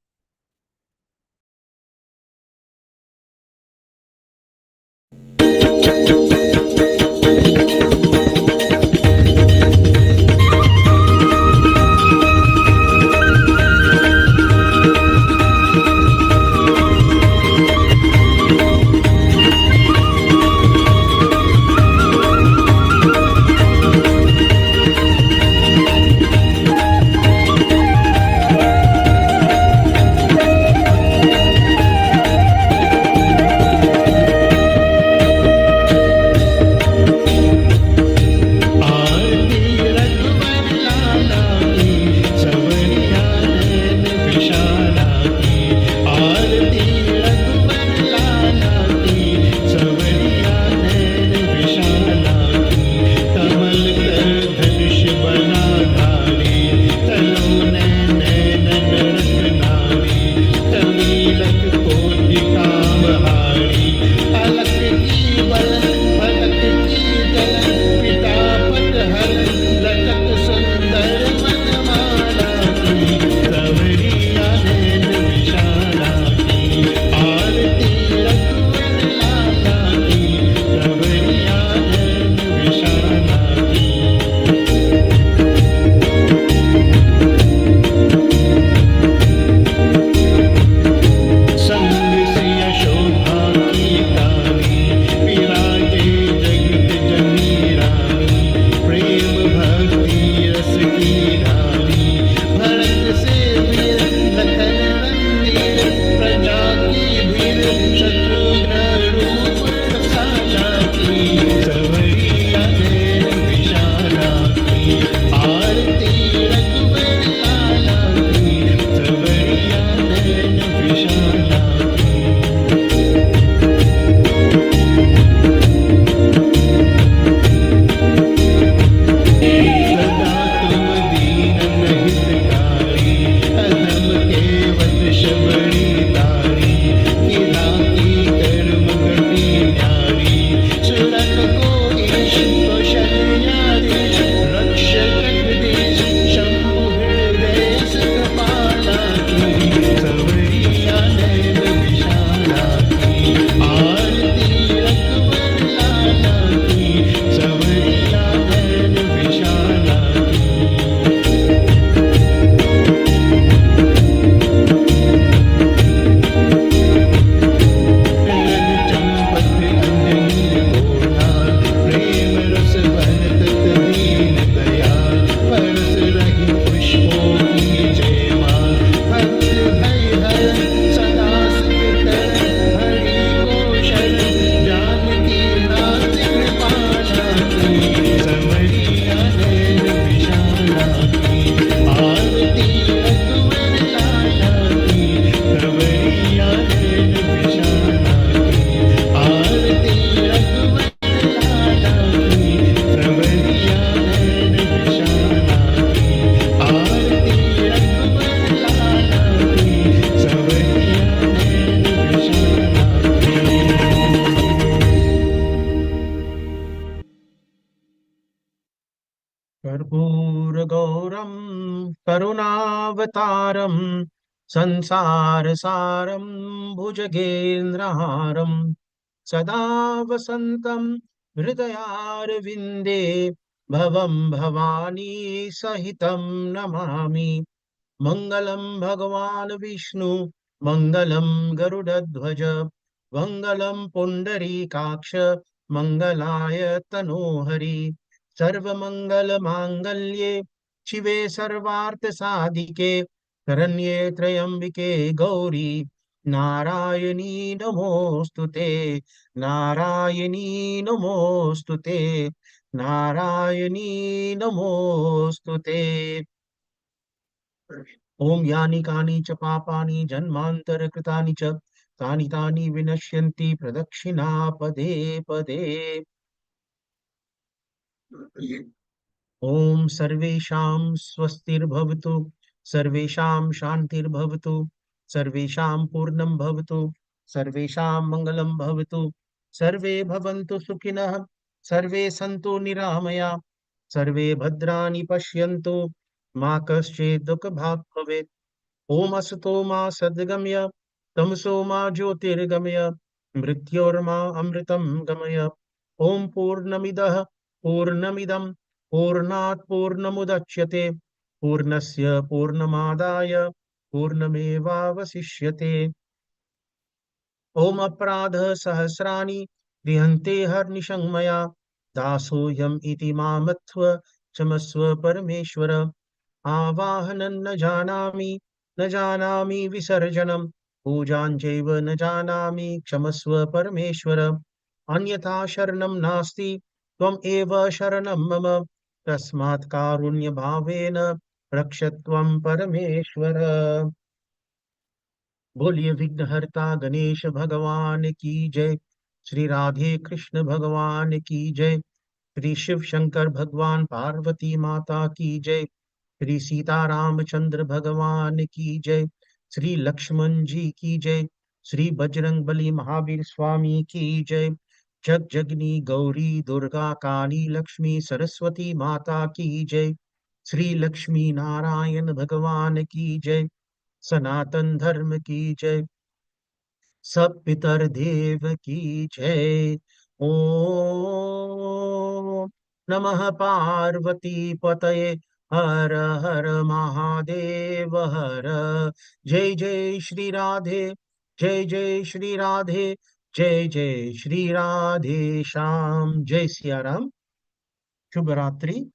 कर्पूरगौरं करुणावतारं संसारसारं भुजगेन्द्रहारं सदा वसन्तं हृदयारविन्दे भवं भवानी सहितं नमामि। मङ्गलं भगवान् विष्णु मङ्गलं गरुडध्वज मङ्गलं पुण्डरीकाक्ष मङ्गलाय तनोहरि। सर्वमङ्गलमाङ्गल्ये शिवे सर्वार्थसाधिके शरण्ये त्र्यम्बिके गौरी नारायणी नमोऽस्तु ते। नारायणी नमोऽस्तु ते। नारायणी नमोऽस्तु ते। ओम यानि कानि च पापानि जन्मान्तरकृतानि च तानि तानि विनश्यन्ति प्रदक्षिणा पदे पदे। ओम सर्वेषां स्वस्तिर्भवतु सर्वेषां शान्तिर्भवतु सर्वेषां पूर्णं भवतु सर्वेषां मङ्गलं भवतु सर्वे भवन्तु सुखिनः सर्वे सन्तु निरामया सर्वे भद्राणि पश्यन्तु मा कश्चित् दुःखभाग् भवेत्। ओम असतो मा सद्गमय तमसो मा ज्योतिर्गमय मृत्योर्मा अमृतं गमय। ओम पूर्णमिदः पूर्णमिदं पूर्णात् पूर्णमुदच्यते पूर्णस्य पूर्णमादाय पूर्णमेवावशिष्यते। ओम अपराधः सहस्राणि क्रियन्ते हर्निशं मया दासोऽयम् इति मामत्व क्षमस्व परमेश्वर। आवाहनं न जानामि न जानामि विसर्जनं पूजां चैव न जानामि क्षमस्व परमेश्वर। अन्यथा शरणं नास्ति त्वम् एव शरणं मम तस्मात् कारुण्यभावेन रक्षत्वं परमेश्वर। बोलिए विघ्नहर्ता गणेश भगवान की जय। श्री राधे कृष्ण भगवान की जय। श्री शिव शंकर भगवान पार्वती माता की जय। श्री सीतारामचंद्र भगवान की जय। श्री लक्ष्मण जी की जय। श्री बजरंग बली महावीर स्वामी की जय। जग जगनी गौरी दुर्गा काली लक्ष्मी सरस्वती माता की जय। श्री लक्ष्मी नारायण भगवान की जय। सनातन धर्म की जय। सब पितर देव की जय। ओम नमः पार्वती पतये हर हर महादेव हर। जय जय श्री राधे जय जय श्री राधे जय जय श्री राधे श्याम। जय सिया राम। शुभ रात्रि।